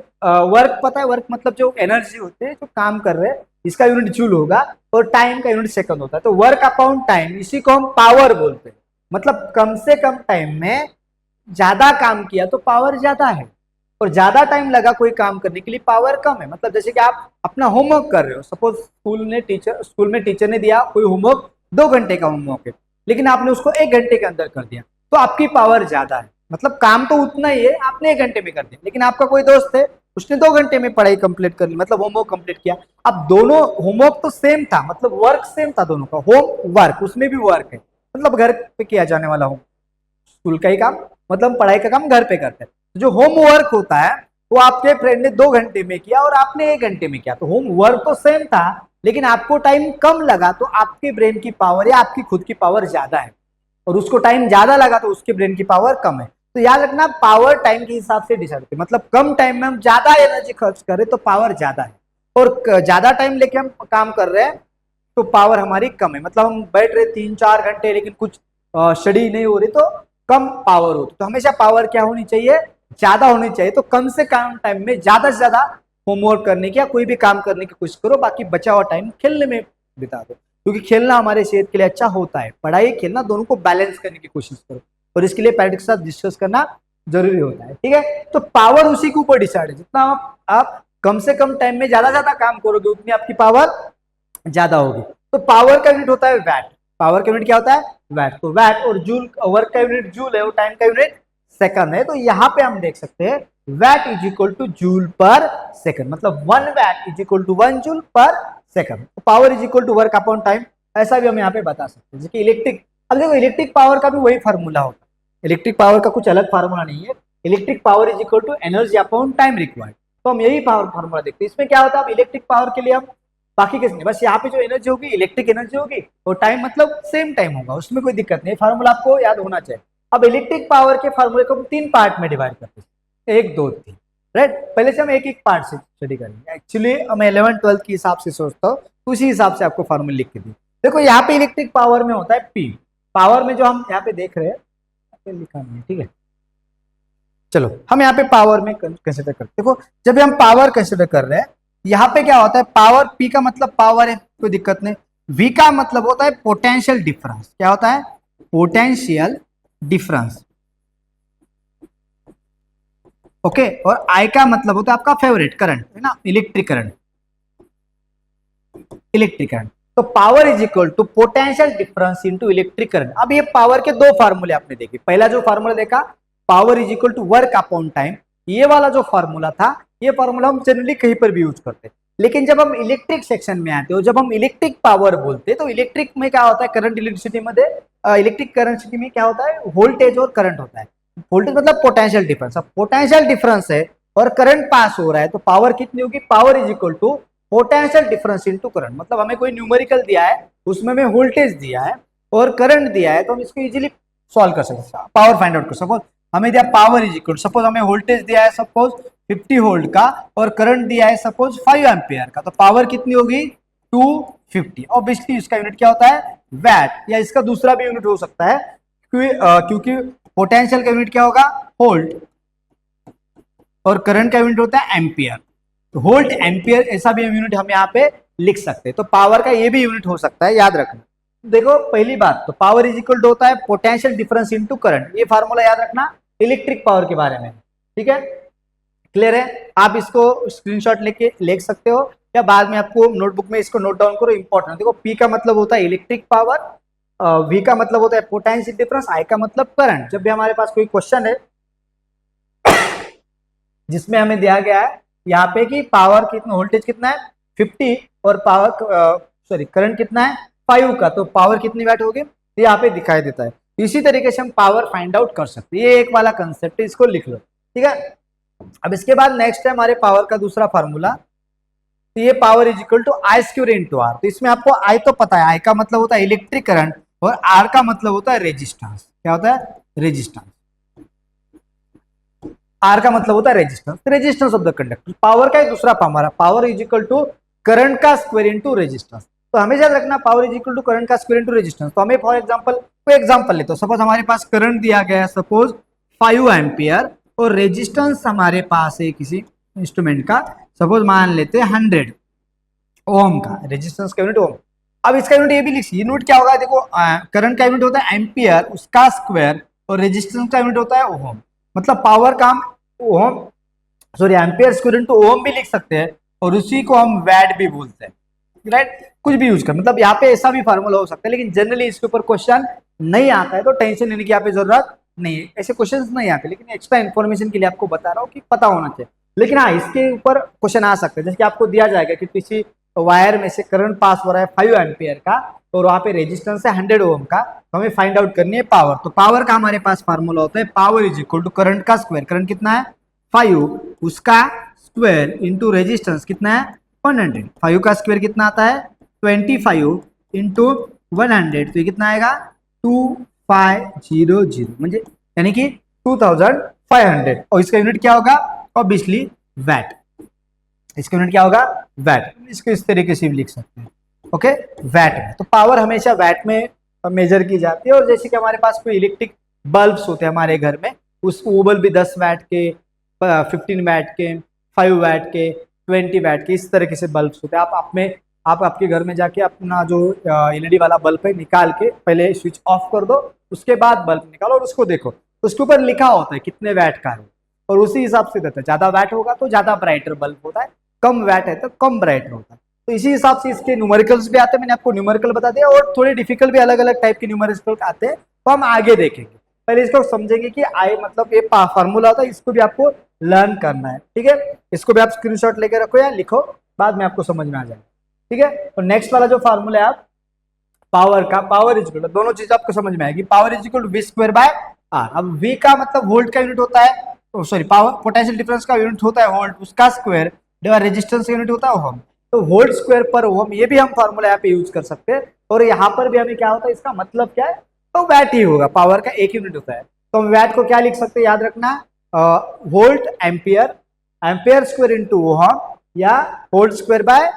वर्क पता है, वर्क मतलब जो एनर्जी होते हैं जो काम कर रहे हैं, इसका यूनिट जूल होगा और टाइम का यूनिट सेकंड होता है। तो वर्क अपॉन टाइम, इसी को हम पावर बोलते हैं। मतलब कम से कम टाइम में ज्यादा काम किया तो पावर ज्यादा है, और ज्यादा टाइम लगा कोई काम करने के लिए पावर कम है। मतलब जैसे कि आप अपना होमवर्क कर रहे हो, सपोज स्कूल में टीचर ने दिया कोई होमवर्क, 2 घंटे का होमवर्क है, लेकिन आपने उसको 1 घंटे के अंदर कर दिया, तो आपकी पावर ज्यादा है। मतलब काम तो उतना ही है, आपने 1 घंटे में कर दिया, लेकिन आपका कोई दोस्त है उसने 2 घंटे में पढ़ाई कंप्लीट कर ली, मतलब होमवर्क कंप्लीट किया। अब दोनों होमवर्क तो सेम था, मतलब वर्क सेम था दोनों का, होम वर्क, उसमें भी वर्क है, मतलब घर पे किया जाने वाला होम, स्कूल का ही काम, मतलब पढ़ाई का काम घर पे करते हैं। तो जो होमवर्क होता है वो आपके फ्रेंड ने 2 घंटे में किया और आपने 1 घंटे में किया, तो होमवर्क तो सेम था, लेकिन आपको टाइम कम लगा, तो आपके ब्रेन की पावर या आपकी खुद की पावर ज्यादा है, और उसको टाइम ज्यादा लगा तो उसके ब्रेन की पावर कम है। तो याद रखना, पावर टाइम के हिसाब से डिसाइड होती है। मतलब कम टाइम में हम ज्यादा एनर्जी खर्च करें तो पावर ज्यादा है, और ज्यादा टाइम लेके हम काम कर रहे हैं तो पावर हमारी कम है। मतलब हम बैठ रहे 3-4 घंटे लेकिन कुछ स्टडी नहीं हो रही तो कम पावर होती। तो हमेशा पावर क्या होनी चाहिए, ज्यादा होनी चाहिए। तो कम से कम टाइम में ज्यादा से ज्यादा होमवर्क करने की या कोई भी काम करने की कोशिश करो, बाकी बचा हुआ टाइम खेलने में बिता दो, क्योंकि खेलना हमारे सेहत के लिए अच्छा होता है। पढ़ाई खेलना दोनों को बैलेंस करने की कोशिश करो, और इसके लिए पेरेंट्स के साथ डिस्कस करना जरूरी होता है। ठीक है, तो पावर उसी के ऊपर डिसाइड है, जितना आप कम से कम टाइम में ज्यादा ज्यादा काम करोगे उतनी आपकी पावर ज्यादा होगी। तो पावर का यूनिट होता है वैट। पावर का यूनिट क्या होता है, वैट। तो वैट और जूल, वर्क का यूनिट जूल है और टाइम का यूनिट सेकंड है। तो यहाँ पे हम देख सकते हैं watt is equal to joule per second, मतलब 1 watt is equal to 1 joule per second. तो power is equal to work upon time, ऐसा भी हम यहाँ पे बता सकते हैं। जैसे इलेक्ट्रिक, अब देखो इलेक्ट्रिक पावर का भी वही फार्मूला होता है, इलेक्ट्रिक पावर का कुछ अलग फार्मूला नहीं है। Electric power is equal to energy upon time required. तो हम यही फार्मूला देखते हैं। इसमें क्या होता है, इलेक्ट्रिक पावर के लिए हम बाकी किस नहीं, बस यहाँ पे जो एनर्जी होगी इलेक्ट्रिक एनर्जी होगी, और टाइम मतलब सेम टाइम होगा, उसमें कोई दिक्कत नहीं। फार्मूला आपको याद होना चाहिए। अब इलेक्ट्रिक पावर के फार्मूले को हम 3 पार्ट में डिवाइड करते हैं, 1 2 3, राइट। पहले से हम एक एक पार्ट से स्टडी करेंगे। एक्चुअली मैं 11th-12th के हिसाब से सोचता हूँ, उसी हिसाब से आपको फार्मूले लिख के दी। देखो यहाँ पे इलेक्ट्रिक पावर में होता है पी, पावर में जो हम यहाँ पे देख रहे हैं लिखा नहीं है, ठीक है। चलो हम यहाँ पे पावर में कंसिडर करते, देखो जब हम पावर कंसिडर कर रहे हैं, यहाँ पे क्या होता है, पावर, पी का मतलब पावर है, कोई दिक्कत नहीं। वी का मतलब होता है पोटेंशियल डिफरेंस। क्या होता है, पोटेंशियल डिफरेंस, ओके। और आई का मतलब होता है आपका फेवरेट करंट, है ना, इलेक्ट्रिक करंट, इलेक्ट्रिक करंट। तो power is equal to potential difference into electric current. अब ये पावर के 2 फार्मूले आपने देखे। पहला जो फार्मूला देखा, power is equal to work upon time, ये वाला जो फार्मूला था, ये फार्मूला हम जनरली कहीं पर भी यूज करते हैं। लेकिन जब हम इलेक्ट्रिक सेक्शन में आते हो, जब हम इलेक्ट्रिक पावर बोलते हैं, तो इलेक्ट्रिक में क्या होता है, करंट, इलेक्ट्रिसिटी में, इलेक्ट्रिक करंट में क्या होता है, वोल्टेज और करंट होता है। वोल्टेज मतलब पोटेंशियल डिफरेंस। अब पोटेंशियल डिफरेंस है और करंट पास हो रहा है, तो पावर कितनी होगी, power is equal to potential difference into current. मतलब हमें कोई न्यूमेरिकल दिया है, उसमें हमें वोल्टेज दिया है और करंट दिया है, तो हम इसको इजीली सॉल्व कर सकते हैं, पावर फाइंड आउट कर। सपोज हमें दिया पावर इज इक्वल, सपोज हमें वोल्टेज दिया है सपोज 50 वोल्ट का, और करंट दिया है सपोज 5 एम्पियर का, तो पावर कितनी होगी, 250। ऑब्वियसली इसका यूनिट क्या होता है, वैट, या इसका दूसरा भी यूनिट हो सकता है, क्योंकि पोटेंशियल का यूनिट क्या होगा, वोल्ट, और करंट का यूनिट होता है एम्पियर। तो वोल्ट एम्पियर ऐसा भी यूनिट हम यहाँ पे लिख सकते हैं। तो पावर का ये भी यूनिट हो सकता है, याद रखना। देखो पहली बात तो पावर इज इक्वल टू होता है पोटेंशियल डिफरेंस इनटू करंट, ये फार्मूला याद रखना इलेक्ट्रिक पावर के बारे में, ठीक है, क्लियर है। आप इसको स्क्रीनशॉट लेके लिख सकते हो या बाद में आपको नोटबुक में इसको नोट डाउन करो, इंपॉर्टेंट। देखो पी का मतलब होता है इलेक्ट्रिक पावर, वी का मतलब होता है पोटेंशियल डिफरेंस, आई का मतलब करंट। जब भी हमारे पास कोई क्वेश्चन है जिसमें हमें दिया गया है यहाँ पे कि पावर कितना, वोल्टेज कितना है 50 और पावर सॉरी करंट कितना है 5 का, तो पावर कितनी वाट होगी तो यहाँ पे दिखाई देता है। इसी तरीके से हम पावर फाइंड आउट कर सकते हैं, ये एक वाला कंसेप्ट है, इसको लिख लो, ठीक है। अब इसके बाद नेक्स्ट है हमारे पावर का दूसरा फार्मूला, तो ये power is equal to I square into R. तो इसमें आपको आई तो पता है, आई का मतलब होता है इलेक्ट्रिक करंट और आर का मतलब होता है रेजिस्टेंस। क्या होता है, रेजिस्टेंस। आर का मतलब होता है resistance, resistance of the conductor. Power का एक दूसरा formula, power is equal to current का स्क्वायर इनटू रेजिस्टेंस। तो हमेशा रखना power is equal to current का स्क्वायर इनटू रेजिस्टेंस। तो हमें फॉर एग्जांपल कोई एग्जांपल लेते हो, सपोज हमारे पास करंट दिया गया है सपोज 5 एम्पियर और रेजिस्टेंस हमारे पास है किसी इंस्ट्रूमेंट का, सपोज मान लेते हैं 100 ओम का, रेजिस्टेंस का यूनिट ओम। अब इसका यूनिट ये भी लिखिए, यूनिट क्या होगा, देखो करंट का यूनिट होता है एम्पियर, उसका स्क्वायर, और रेजिस्टेंस का यूनिट होता है ओम। मतलब पावर का हम ओम सॉरी एम्पियर स्क्वायर इनटू ओम भी लिख सकते हैं और उसी को हम वैट भी बोलते हैं, राइट। कुछ भी यूज कर, मतलब यहाँ पे ऐसा भी फार्मूला हो सकता है, लेकिन जनरली इसके ऊपर क्वेश्चन नहीं आता है तो टेंशन लेने की यहाँ पे जरूरत नहीं है, ऐसे क्वेश्चन नहीं आते। लेकिन एक्स्ट्रा इन्फॉर्मेशन के लिए आपको बता रहा हूँ कि पता होना चाहिए। लेकिन हाँ इसके ऊपर क्वेश्चन आ सकते हैं, जैसे कि आपको दिया जाएगा कि किसी वायर में से करंट पास हो रहा है 5 एम्पियर का और वहां पे रेजिस्टेंस है 100 ओम का, तो हमें फाइंड आउट करनी है पावर। तो पावर का हमारे पास फार्मूला होता है power is equal to current का स्क्वायर, करंट कितना है 5, उसका स्क्वायर इंटू रेजिस्टेंस कितना है 100। 5 का स्क्वायर कितना आता है 25 इंटू 100, तो ये कितना आएगा 2500, म्हणजे यानी कि 2500। और इसका यूनिट क्या होगा, ऑब्वियसली वैट। इसका यूनिट क्या होगा, वैट। इसको इस तरीके से भी लिख सकते हैं, ओके, वैट में। तो पावर हमेशा वैट में मेजर की जाती है। और जैसे कि हमारे पास कोई इलेक्ट्रिक बल्ब्स होते हैं हमारे घर में, उस वो बल्ब भी 10 वैट के, 15 वैट के, 5 वैट के, 20 वैट के, इस तरीके से बल्ब्स होते हैं। आप आपके घर में जाके अपना जो एलईडी वाला बल्ब है निकाल के पहले स्विच ऑफ कर दो, उसके बाद बल्ब निकालो और उसको देखो, उसके ऊपर लिखा होता है कितने वैट का है, और उसी हिसाब से देता है। ज्यादा वैट होगा तो ज्यादा ब्राइटर बल्ब होता है, कम वैट है तो कम ब्राइटर होता है। तो इसी हिसाब से इसके न्यूमेरिकल्स भी आते हैं, मैंने आपको न्यूमेरिकल बता दिया, और थोड़े डिफिकल्ट भी अलग अलग टाइप के न्यूमेरिकल आते हैं, तो हम आगे देखेंगे। पहले इसको समझेंगे कि आई मतलब ये फार्मूला होता है, इसको भी आपको लर्न करना है, ठीक है। इसको भी आप स्क्रीनशॉट लेके रखो या लिखो, बाद में आपको समझ में आ जाएगा, ठीक है। तो नेक्स्ट वाला जो फार्मूला है आप पावर का, पावर इज इक्वल, दोनों चीज आपको समझ में आएगी। Power is equal to V square by R. अब वी का मतलब वोल्ट का यूनिट होता है, सॉरी पावर पोटेंशियल डिफरेंस का यूनिट होता है वोल्ट, उसका स्क्वायर डिवाइड रेजिस्टेंस का यूनिट होता है ओम। तो वोल्ट स्क्वायर पर ओम, ये भी हम फार्मूला यहाँ पे यूज कर सकते हैं। और यहाँ पर भी हमें क्या होता है, इसका मतलब क्या है, तो वैट ही होगा, पावर का एक यूनिट होता है। तो हम वैट को क्या लिख सकते हैं, याद रखना volt ampere, ampere square into ohm, या volt square by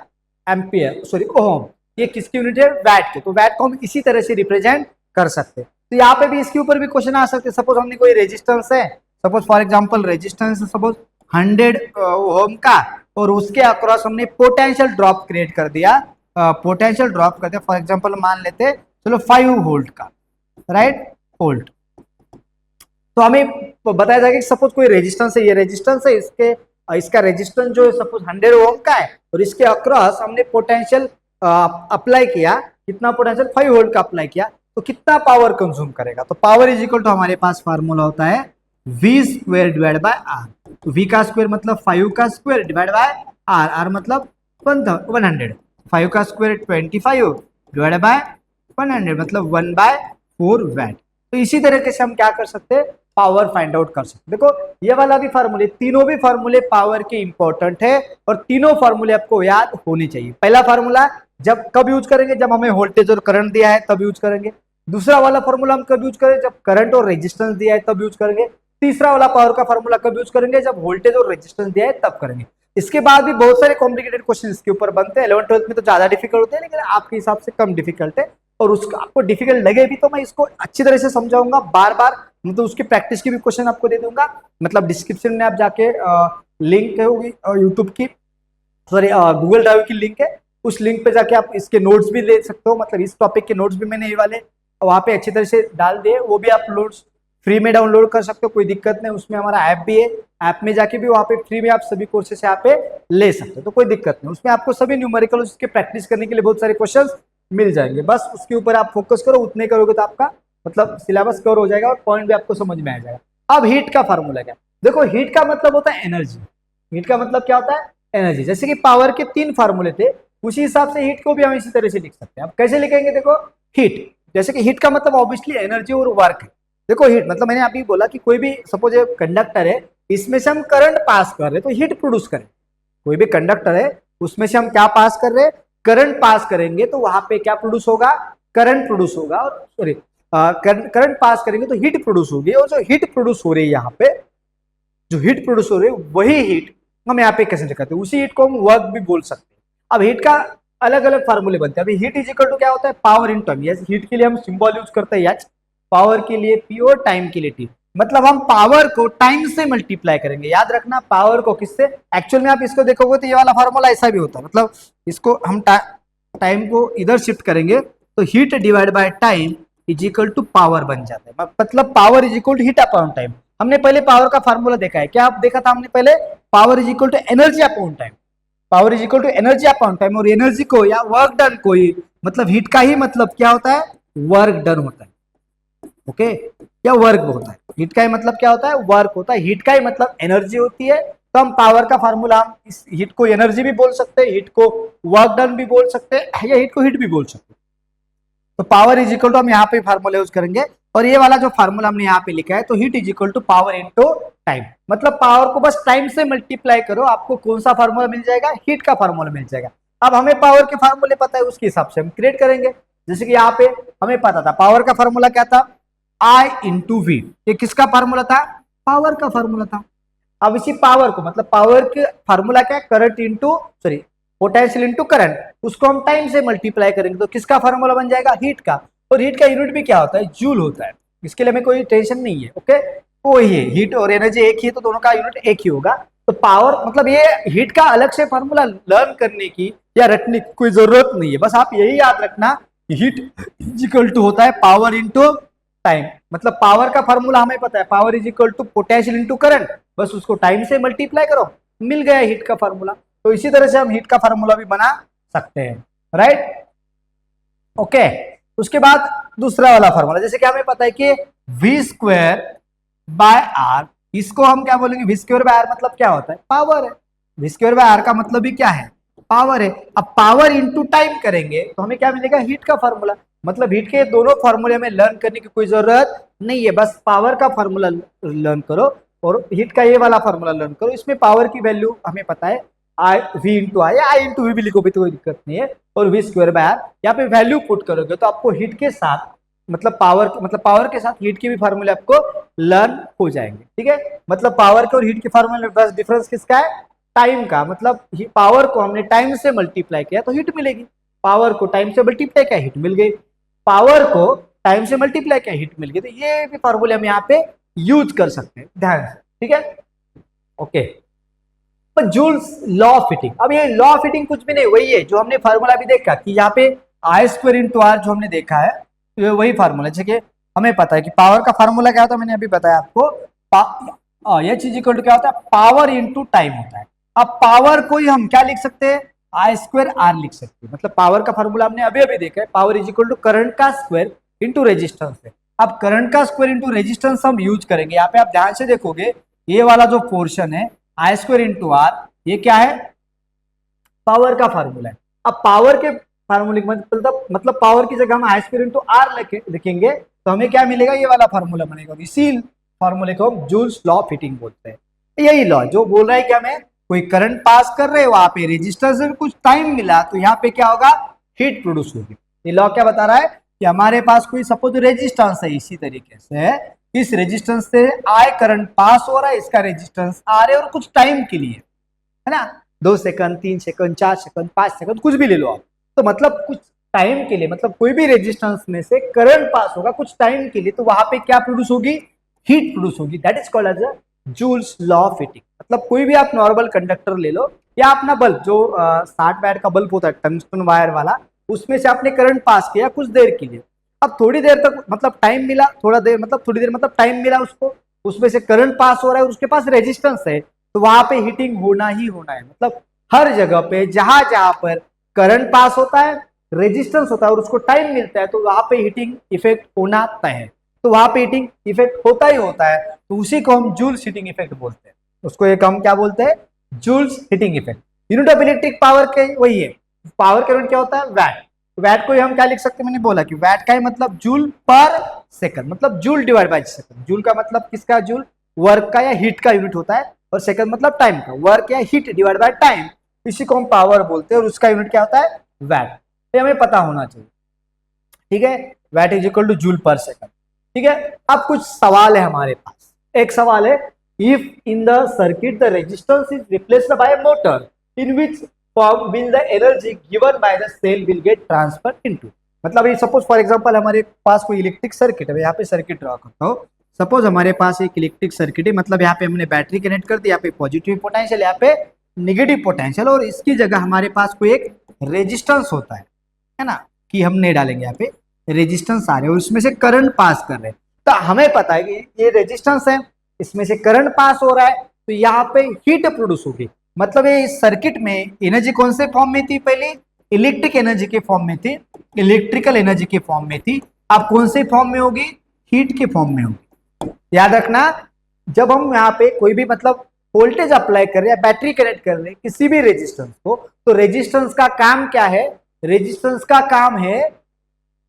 ampere sorry ohm. ये किसकी यूनिट है, वैट के। तो वैट को हम इसी तरह से रिप्रेजेंट कर सकते हैं। तो यहाँ पे भी इसके ऊपर भी क्वेश्चन आ सकते हैं। सपोज हमने कोई रेजिस्टेंस है, suppose for example resistance suppose 100 ओम का, और उसके अक्रॉस हमने पोटेंशियल ड्रॉप क्रिएट कर दिया, पोटेंशियल ड्रॉप करते फॉर एग्जांपल मान लेते चलो 5 वोल्ट का, राइट, वोल्ट। तो हमें बताया जाएगा कि सपोज कोई रेजिस्टेंस है, ये रेजिस्टेंस है, इसका रेजिस्टेंस जो है सपोज 100 ओम का है, और इसके अक्रॉस हमने पोटेंशियल अप्लाई किया, कितना पोटेंशियल 5 वोल्ट का अप्लाई किया, तो कितना पावर कंज्यूम करेगा। तो पावर इज इक्वल टू हमारे पास फार्मूला होता है V square divide by R. तो वी का स्क्वायर मतलब 5 का square divide by R, R मतलब 100, 5 का स्क्वायर 25 डिवाइड बाय 100 मतलब 1/4 वैट। तो इसी तरीके से हम क्या कर सकते हैं, पावर फाइंड आउट कर सकते हैं। देखो ये वाला भी फार्मूले, तीनों भी फार्मूले पावर के इंपॉर्टेंट है, और तीनों फार्मूले आपको याद होने चाहिए। पहला फार्मूला जब कब यूज करेंगे, जब हमें वोल्टेज और करंट दिया है तब यूज करेंगे। दूसरा वाला फार्मूला हम कब यूज करें, जब करंट और रेजिस्टेंस दिया है तब यूज करेंगे। तीसरा वाला पावर का फार्मूला कब यूज करेंगे, जब वोल्टेज और रेजिस्टेंस दिया है तब करेंगे। इसके बाद भी बहुत सारे कॉम्प्लिकेटेड क्वेश्चन इसके ऊपर बनते हैं। 11th 12th में तो ज्यादा डिफिकल्ट होते हैं, लेकिन आपके हिसाब से कम डिफिकल्ट है, और उसका आपको डिफिकल्ट लगे भी तो मैं इसको अच्छी तरह से समझाऊंगा बार बार, मतलब उसकी प्रैक्टिस की भी क्वेश्चन आपको दे दूंगा। मतलब डिस्क्रिप्शन में आप जाके लिंक होगी यूट्यूब की, सॉरी गूगल ड्राइव की लिंक है, उस लिंक पे जाके आप इसके नोट्स भी ले सकते हो। मतलब इस टॉपिक के नोट्स भी मैंने ये वाले वहाँ पे अच्छी तरह से डाल दिए, वो भी आप नोट्स फ्री में डाउनलोड कर सकते हो, कोई दिक्कत नहीं। उसमें हमारा ऐप भी है, ऐप में जाके भी वहाँ पे फ्री में आप सभी कोर्सेस यहाँ पे ले सकते हो, तो कोई दिक्कत नहीं। उसमें आपको सभी न्यूमेरिकल उसके प्रैक्टिस करने के लिए बहुत सारे क्वेश्चन मिल जाएंगे, बस उसके ऊपर आप फोकस करो, उतने करोगे तो आपका मतलब सिलेबस कवर हो जाएगा और पॉइंट भी आपको समझ में आ जाएगा। अब हीट का फार्मूला क्या, देखो हीट का मतलब होता है एनर्जी। हीट का मतलब क्या होता है, एनर्जी। जैसे कि पावर के 3 फार्मूले थे, उसी हिसाब से हीट को भी हम इसी तरह से लिख सकते हैं। अब कैसे लिखेंगे, देखो हीट, जैसे कि हीट का मतलब ऑब्वियसली एनर्जी और वर्क है। देखो हीट मतलब मैंने अभी बोला कि कोई भी सपोज कंडक्टर है, इसमें से हम करंट पास कर रहे हैं तो हीट प्रोड्यूस करें। कोई भी कंडक्टर है उसमें से हम क्या पास कर रहे हैं, करंट पास करेंगे, तो वहां पे क्या प्रोड्यूस होगा, करंट प्रोड्यूस होगा। और सॉरी करंट पास करेंगे तो हीट प्रोड्यूस होगी, और जो हीट प्रोड्यूस हो रही है यहाँ पे, जो हीट प्रोड्यूस हो रही है वही हीट हम यहाँ पे कैसे करते हैं, उसी हीट को हम वर्क भी बोल सकते हैं। अब हीट का अलग अलग फार्मूले बनते हैं। अभी हीट इज इक्वल टू क्या होता है, power in term. Yes, heat के लिए हम सिंबल यूज करते हैं एच, पावर के लिए पी और टाइम के लिए टी। मतलब हम पावर को टाइम से मल्टीप्लाई करेंगे। याद रखना, पावर को किससे, एक्चुअल में आप इसको देखोगे तो ये वाला फार्मूला ऐसा भी होता है। मतलब इसको हम टाइम को इधर शिफ्ट करेंगे तो heat divide by time is equal to power बन जाता है। मतलब power is equal to heat upon time. हमने पहले पावर का फार्मूला देखा है, क्या आप देखा था हमने पहले, power is equal to energy upon time. Power is equal to energy upon time, और एनर्जी को या वर्क डन को ही, मतलब हीट का ही मतलब क्या होता है, वर्क डन होता है। ओके, या वर्क होता है, हीट का ही मतलब क्या होता है, वर्क होता है। हीट का ही मतलब एनर्जी होती है, तो हम पावर का फार्मूला, हम इस हीट को एनर्जी भी बोल सकते हैं, हीट को वर्क डन भी बोल सकते हैं, या हीट को हीट भी बोल सकते हैं। तो पावर इज इक्वल टू हम यहाँ पे फार्मूला यूज करेंगे, और ये वाला जो फार्मूला हमने यहाँ पे लिखा है, तो heat is equal to power into time. मतलब पावर को बस टाइम से मल्टीप्लाई करो, आपको कौन सा फार्मूला मिल जाएगा, हीट का फार्मूला मिल जाएगा। अब हमें पावर के फार्मूले पता है, उसके हिसाब से हम क्रिएट करेंगे। जैसे कि यहाँ पे हमें पता था पावर का फार्मूला क्या था, I इंटू वी। ये किसका फार्मूला था, पावर का फार्मूला था। अब इसी पावर को, मतलब पावर के फार्मूला क्या है, current into sorry potential into current, उसको हम टाइम से मल्टीप्लाई करेंगे तो किसका फार्मूला बन जाएगा, हीट का। और हीट का यूनिट भी क्या होता है, जूल होता है। इसके लिए हमें कोई टेंशन नहीं है। ओके, तो वही है, हीट और एनर्जी एक ही है, तो दोनों का यूनिट एक ही होगा। तो पावर मतलब ये हीट का अलग से फार्मूला लर्न करने की या रटने की कोई जरूरत नहीं है। बस आप यही याद रखना, हीट इक्वल टू होता है पावर इंटू टाइम। मतलब पावर का फार्मूला हमें पता है, power is equal to potential into current, बस उसको टाइम से मल्टीप्लाई करो, मिल गया हीट का फार्मूला। तो इसी तरह से हम हीट का फार्मूला भी बना सकते हैं, राइट। ओके, उसके बाद दूसरा वाला फार्मूला, जैसे कि हमें पता है कि वी स्क्वायर बाय आर, इसको हम क्या बोलेंगे, वी स्क्वायर बाय आर मतलब क्या होता है, पावर है। वी स्क्वायर बाय आर का मतलब भी क्या है, पावर है। अब पावर इंटू टाइम करेंगे तो हमें क्या मिलेगा, हीट का फार्मूला। मतलब हीट के दोनों फार्मूले में लर्न करने की कोई जरूरत नहीं है, बस पावर का फार्मूला लर्न करो और हीट का ये वाला फार्मूला लर्न करो। इसमें पावर की वैल्यू हमें पता है, I V into I, I into V भी लिखो भी तो कोई दिक्कत नहीं है, और वी स्क्वायर बाय आर। यहाँ पे वैल्यू पुट करोगे तो आपको हीट के साथ, मतलब पावर के साथ हीट के भी फार्मूले आपको लर्न हो जाएंगे। ठीक है, मतलब पावर के और हीट के फार्मूले में बस डिफरेंस किसका है, टाइम का। मतलब पावर को हमने टाइम से मल्टीप्लाई किया तो हीट मिलेगी, पावर को टाइम से मल्टीप्लाई किया हीट मिल गई, पावर को टाइम से मल्टीप्लाई किया हीट मिल गई। तो ये भी फार्मूले हम यहाँ पे यूज कर सकते हैं ध्यान से, ठीक है। ओके, पर जूल्स लॉ ऑफ हीटिंग, अब ये लॉ ऑफ हीटिंग कुछ भी नहीं, वही है जो हमने फार्मूला भी देखा कि यहाँ पे आई स्क्वायर इंटू आर जो हमने देखा है, तो वही फार्मूला। जैसे हमें पता है कि पावर का फार्मूला क्या होता है, मैंने अभी बताया आपको, ये चीज इक्वल टू क्या होता है, पावर इंटू टाइम होता है। अब पावर को ही हम क्या लिख सकते हैं, आई स्क्वायर आर लिख सकते हैं। मतलब पावर का फार्मूला हमने अभी अभी देखा है, power is equal to current का स्क्वायर इंटू रेजिस्टेंस है। अब करंट का स्क्वायर इंटू रेजिस्टेंस हम यूज करेंगे। यहाँ पे आप ध्यान से देखोगे, ये वाला जो पोर्शन है आई स्क्वायर इंटू आर, ये क्या है, पावर का फार्मूला है। अब पावर के फार्मूले मतलब पावर की जगह हम आई स्क्वायर इंटू आर लिखेंगे तो हमें क्या मिलेगा, ये वाला फार्मूला बनेगा। इसी फार्मूले को हम जूल्स लॉ ऑफ हीटिंग बोलते हैं। यही लॉ जो बोल रहा है कि हमें कोई करंट पास कर रहे हैं, वहां पे रेजिस्टेंस में कुछ टाइम मिला तो यहाँ पे क्या होगा, हीट प्रोड्यूस होगी। ये लॉ क्या बता रहा है कि हमारे पास कोई सपोज रेजिस्टेंस है, इसी तरीके से इस रेजिस्टेंस से आई करंट पास हो रहा है, इसका रेजिस्टेंस आर है, और कुछ टाइम के लिए है ना, 2 सेकंड 3 सेकंड 4 सेकंड 5 सेकंड कुछ भी ले लो आप। तो मतलब कुछ टाइम के लिए, मतलब कोई भी रेजिस्टेंस में से करंट पास होगा कुछ टाइम के लिए, तो वहां पे क्या प्रोड्यूस होगी, हीट प्रोड्यूस होगी। That is called as a Joule's law of heating. मतलब कोई भी आप नॉर्मल कंडक्टर ले लो या अपना बल्ब जो 60 वैट का बल्ब होता है टंगस्टन वायर वाला, उसमें से आपने करंट पास किया कुछ देर के लिए, अब थोड़ी देर तक मतलब टाइम मिला, थोड़ा देर मतलब थोड़ी देर मतलब टाइम मिला उसको, उसमें से करंट पास हो रहा है और उसके पास रेजिस्टेंस है, तो वहां पे हीटिंग होना ही होना है। मतलब हर जगह पे जहां जहां पर करंट पास होता है, रेजिस्टेंस होता है और उसको टाइम मिलता है, तो वहां पे हीटिंग इफेक्ट होना तय है। तो वहां पे हीटिंग इफेक्ट होता ही होता है, तो उसी को हम जूल्स हीटिंग इफेक्ट बोलते हैं। उसको एक हम क्या बोलते हैं, Joule's heating effect. Unit of electric power के वही है, पावर का यूनिट क्या होता है, वैट। वैट को हम क्या लिख सकते हैं, मैंने बोला कि वैट का ही मतलब जूल पर सेकंड, मतलब joule divide by second. Joule का मतलब किसका, जूल वर्क का या हीट का यूनिट होता है, और सेकंड मतलब टाइम का, वर्क या हीट डिवाइड बाय टाइम, इसी को हम पावर बोलते हैं और उसका यूनिट क्या होता है, वैट। ये हमें पता होना चाहिए, ठीक है। Watt is equal to joule per second, ठीक है। अब कुछ सवाल है हमारे पास। एक सवाल है, if in the circuit the resistance is replaced by a motor, in which form will the energy given by the cell will get transfer into. मतलब सपोज फॉर एग्जांपल हमारे पास कोई इलेक्ट्रिक सर्किट है, यहाँ पे सर्किट ड्रॉ करता हूँ। सपोज हमारे पास एक इलेक्ट्रिक सर्किट है, मतलब यहाँ पे हमने बैटरी कनेक्ट कर दी, यहाँ पे पॉजिटिव पोटेंशियल, यहाँ पे निगेटिव पोटेंशियल, और इसकी जगह हमारे पास कोई एक रेजिस्टेंस होता है ना, कि हम नहीं डालेंगे, यहाँ पे रेजिस्टेंस आ रहे हैं और उसमें से करंट पास कर रहे हैं। तो हमें पता है कि ये रेजिस्टेंस है, इसमें से करंट पास हो रहा है, तो यहाँ पे हीट प्रोड्यूस होगी। मतलब ये इस सर्किट में एनर्जी कौन से फॉर्म में थी, पहले इलेक्ट्रिक एनर्जी के फॉर्म में थी, इलेक्ट्रिकल एनर्जी के फॉर्म में थी, अब कौन से फॉर्म में होगी, हीट के फॉर्म में होगी। याद रखना, जब हम यहाँ पे कोई भी मतलब वोल्टेज अप्लाई कर रहे हैं, बैटरी कनेक्ट कर रहे हैं किसी भी रेजिस्टेंस को, तो रेजिस्टेंस का काम क्या है, रेजिस्टेंस का काम है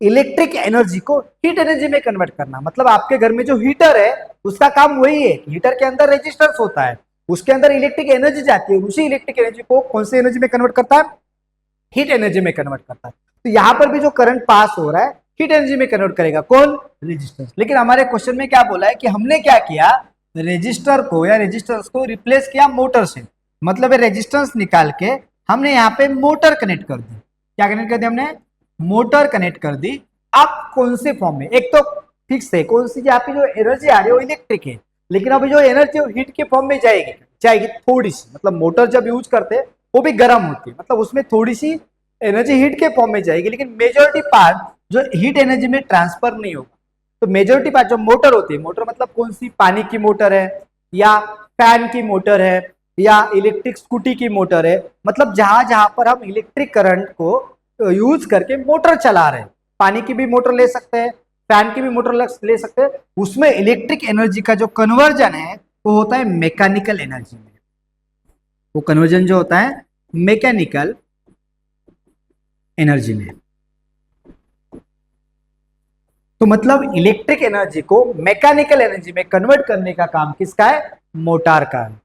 इलेक्ट्रिक एनर्जी को हीट एनर्जी में कन्वर्ट करना। मतलब आपके घर में जो हीटर है उसका काम वही है, हीटर के अंदर रेजिस्टेंस होता है, उसके अंदर इलेक्ट्रिक एनर्जी जाती है, उसी इलेक्ट्रिक एनर्जी को कौन सी एनर्जी में कन्वर्ट करता है, हीट एनर्जी में कन्वर्ट करता है। तो यहां पर भी जो करंट पास हो रहा है हीट एनर्जी में कन्वर्ट करेगा कौन, रेजिस्टेंस। लेकिन हमारे क्वेश्चन में क्या बोला है कि हमने क्या किया, रेजिस्टर को या रेजिस्टेंस को रिप्लेस किया मोटर से। मतलब रेजिस्टेंस निकाल के हमने यहाँ पे मोटर कनेक्ट कर दी। क्या कनेक्ट कर दिया हमने, मोटर कनेक्ट कर दी। अब कौन से फॉर्म में, एक तो फिक्स है कौन सी, यहाँ पे जो एनर्जी आ रही है वो इलेक्ट्रिक है, लेकिन अभी जो एनर्जी हीट के फॉर्म में जाएगी, जाएगी थोड़ी सी। मतलब मोटर जब यूज करते हैं वो भी गर्म होती है, मतलब उसमें थोड़ी सी एनर्जी हीट के फॉर्म में जाएगी, लेकिन मेजोरिटी पार्ट जो हीट एनर्जी में ट्रांसफर नहीं होगा। तो मेजोरिटी पार्ट जो मोटर होती है, मोटर मतलब कौन सी, पानी की मोटर है या फैन की मोटर है या इलेक्ट्रिक स्कूटी की मोटर है, मतलब जहां जहां पर हम इलेक्ट्रिक करंट को यूज करके मोटर चला रहे हैं, पानी की भी मोटर ले सकते हैं, फैन की भी मोटर ले सकते हैं, उसमें इलेक्ट्रिक एनर्जी का जो कन्वर्जन है वो होता है मैकेनिकल एनर्जी में। वो कन्वर्जन जो होता है मैकेनिकल एनर्जी में। तो मतलब इलेक्ट्रिक एनर्जी को मैकेनिकल एनर्जी में कन्वर्ट करने का काम किसका है, मोटर का है।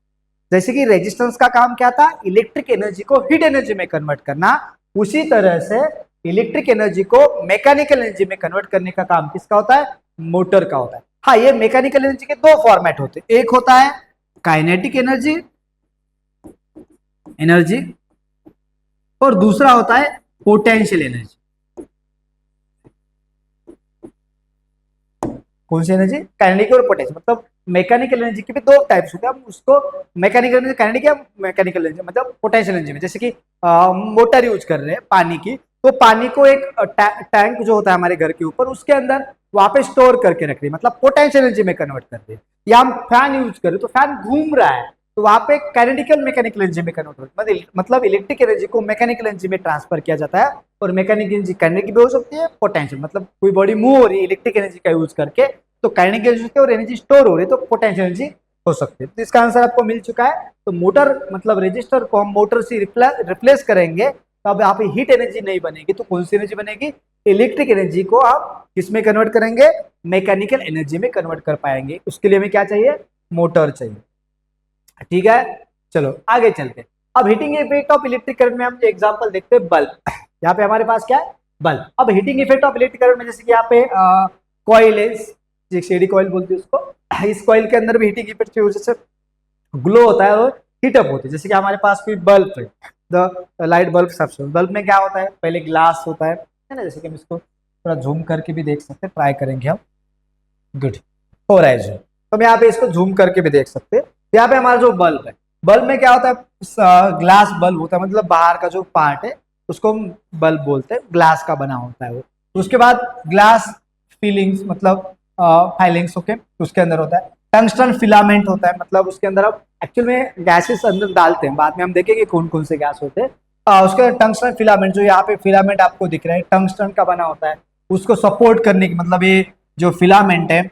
जैसे कि रेजिस्टेंस का काम क्या था, इलेक्ट्रिक एनर्जी को हीट एनर्जी में कन्वर्ट करना, उसी तरह से इलेक्ट्रिक एनर्जी को मैकेनिकल एनर्जी में कन्वर्ट करने का काम किसका होता है, मोटर का होता है। हाँ, ये मैकेनिकल एनर्जी के दो फॉर्मेट होते हैं, एक होता है काइनेटिक एनर्जी एनर्जी और दूसरा होता है पोटेंशियल एनर्जी। कौन सी एनर्जी, काइनेटिक और पोटेंशियल। मतलब मैकेनिकल एनर्जी के भी दो टाइप्स होते हैं, हम उसको मैकेनिकल एनर्जी, काइनेटिक या मैकेनिकल एनर्जी मतलब पोटेंशियल एनर्जी में। जैसे कि मोटर यूज कर रहे हैं पानी की, तो पानी को एक टैंक जो होता है हमारे घर के ऊपर, उसके अंदर वहां पे स्टोर करके रख रही है, मतलब पोटेंशियल एनर्जी में कन्वर्ट कर रही है। या हम फैन यूज कर रहे हैं, तो फैन घूम रहा है, तो वहां पे काइनेटिकल मैकेनिकल एनर्जी में कन्वर्ट होता है। मतलब इलेक्ट्रिक एनर्जी को मैकेनिकल एनर्जी में ट्रांसफर किया जाता है, और मैकेनिकल एनर्जी काइनेटिक भी हो सकती है, पोटेंशियल मतलब कोई बॉडी मूव हो रही है इलेक्ट्रिक एनर्जी का यूज करके, तो काइनेटिक एनर्जी और एनर्जी स्टोर हो रही है, तो पोटेंशियल एनर्जी हो सकती है। तो इसका आंसर आपको मिल चुका है। तो मोटर मतलब रजिस्टर को हम मोटर से रिप्लेस करेंगे, तो अब यहाँ पे हीट एनर्जी नहीं बनेगी, तो कौन सी एनर्जी बनेगी, इलेक्ट्रिक एनर्जी को आप किसमें कन्वर्ट करेंगे, मैकेनिकल एनर्जी में कन्वर्ट कर पाएंगे। उसके लिए हमें क्या चाहिए, मोटर चाहिए, ठीक है। चलो आगे चलते हैं। अब heating effect of electric current में हम एग्जांपल देखते हैं, बल्ब। यहाँ पे हमारे पास क्या है, बल्ब। अब heating effect of electric current में जैसे कि यहाँ पे कॉइल है, सीडी कॉइल बोलते हैं उसको, इस कॉइल के अंदर भी हीटिंग इफेक्ट की वजह से ग्लो होता है और हीटअप होती है। जैसे कि हमारे पास कोई बल्ब है, the light bulb substance, bulb में क्या होता है, पहले ग्लास होता है है ना। जैसे कि हम इसको थोड़ा जूम करके भी देख सकते हैं, ट्राई करेंगे हम। गुड, हो रहा है जूम। तो हम यहाँ पे इसको जूम करके भी देख सकते हैं। यहाँ पे हमारा जो बल्ब है, बल्ब में क्या होता है, ग्लास बल्ब होता है, मतलब बाहर का जो पार्ट है उसको हम बल्ब बोलते हैं, ग्लास का बना होता है वो। उसके बाद ग्लास फीलिंग्स मतलब फाइलिंग्स, ओके, उसके अंदर होता है टंगस्टन फिलामेंट होता है, मतलब उसके अंदर आप एक्चुअल में गैसेस अंदर डालते हैं, बाद में हम देखेंगे कौन कौन से गैस होते हैं। उसके बाद टंगस्टन फिलामेंट, जो यहाँ पे फिलामेंट आपको दिख रहा है टंगस्टन का बना होता है, उसको सपोर्ट करने की, मतलब ये जो फिलामेंट है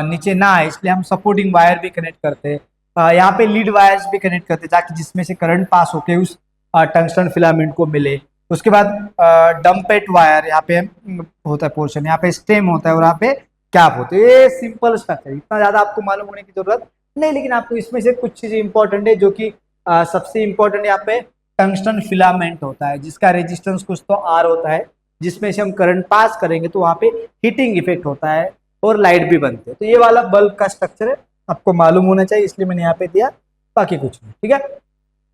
नीचे ना आए इसलिए हम सपोर्टिंग वायर भी कनेक्ट करते हैं। यहाँ पे लीड वायर्स भी कनेक्ट करते हैं ताकि जिसमें से करंट पास होके उस टंगस्टन फिलामेंट को मिले। उसके बाद डम्पेट वायर यहाँ पे होता है पोर्शन, यहाँ पे स्टेम होता है और यहाँ पे कैप होते हैं। ये सिंपल स्ट्रक्चर, इतना ज्यादा आपको मालूम होने की जरूरत नहीं, लेकिन आपको इसमें से कुछ चीजें इंपॉर्टेंट है, जो कि सबसे इंपॉर्टेंट यहाँ पे टंगस्टन फिलामेंट होता है, जिसका रेजिस्टेंस कुछ तो आर होता है, जिसमें से हम करंट पास करेंगे तो वहाँ पे हीटिंग इफेक्ट होता है और लाइट भी बनते हैं। तो ये वाला बल्ब का स्ट्रक्चर है, आपको मालूम होना चाहिए, इसलिए मैंने यहाँ पे दिया, बाकी कुछ नहीं, ठीक है।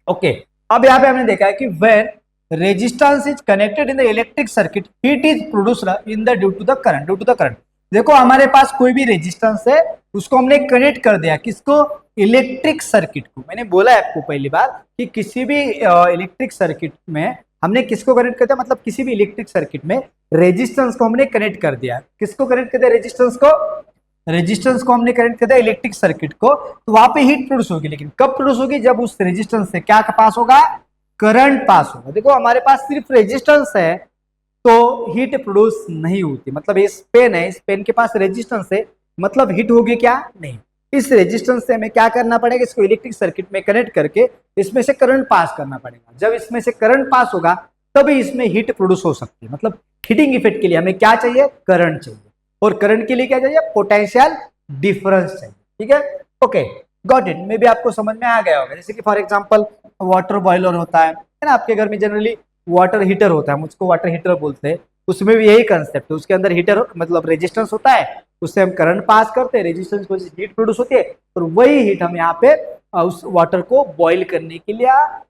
ओके, अब यहाँ पे हमने देखा है कि when resistance is connected in the electric circuit heat is produced in the due to the current. देखो हमारे पास कोई भी रेजिस्टेंस है, उसको हमने कनेक्ट कर दिया, किसको, इलेक्ट्रिक सर्किट को। मैंने बोला है आपको पहली बार कि किसी भी इलेक्ट्रिक सर्किट में हमने किसको कनेक्ट कर दिया, मतलब किसी भी इलेक्ट्रिक सर्किट में रेजिस्टेंस को हमने कनेक्ट कर दिया। किसको कनेक्ट कर दिया, रेजिस्टेंस को हमने कनेक्ट कर दिया इलेक्ट्रिक सर्किट को, तो वहां पे हीट प्रोड्यूस होगी। लेकिन कब प्रोड्यूस होगी, जब उस रेजिस्टेंस से क्या पास होगा, करंट पास होगा। देखो हमारे पास सिर्फ रेजिस्टेंस है तो हीट प्रोड्यूस नहीं होती, मतलब ये पेन है, इस पेन के पास रेजिस्टेंस है, मतलब हीट होगी क्या, नहीं। इस रेजिस्टेंस से हमें क्या करना पड़ेगा, इसको इलेक्ट्रिक सर्किट में कनेक्ट करके इसमें से करंट पास करना पड़ेगा। जब इसमें से करंट पास होगा तभी इसमें हीट प्रोड्यूस हो सकती है। मतलब हीटिंग इफेक्ट के लिए हमें क्या चाहिए, करंट चाहिए, और करंट के लिए क्या चाहिए, पोटेंशियल डिफरेंस चाहिए, ठीक है। ओके, गॉट इट, मे भी आपको समझ में आ गया होगा। जैसे कि फॉर एग्जांपल वाटर बॉयलर होता है ना, आपके घर में जनरली वाटर हीटर होता है, मुझको वाटर हीटर बोलते हैं, उसमें भी यही कंसेप्ट है। उसके अंदर हीटर मतलब रेजिस्टेंस होता है, उससे हम करंट पास करते हैं, रेजिस्टेंस की वजह से हीट प्रोड्यूस होती है, और वही हीट हम यहाँ पे उस वाटर को बॉईल करने के लिए,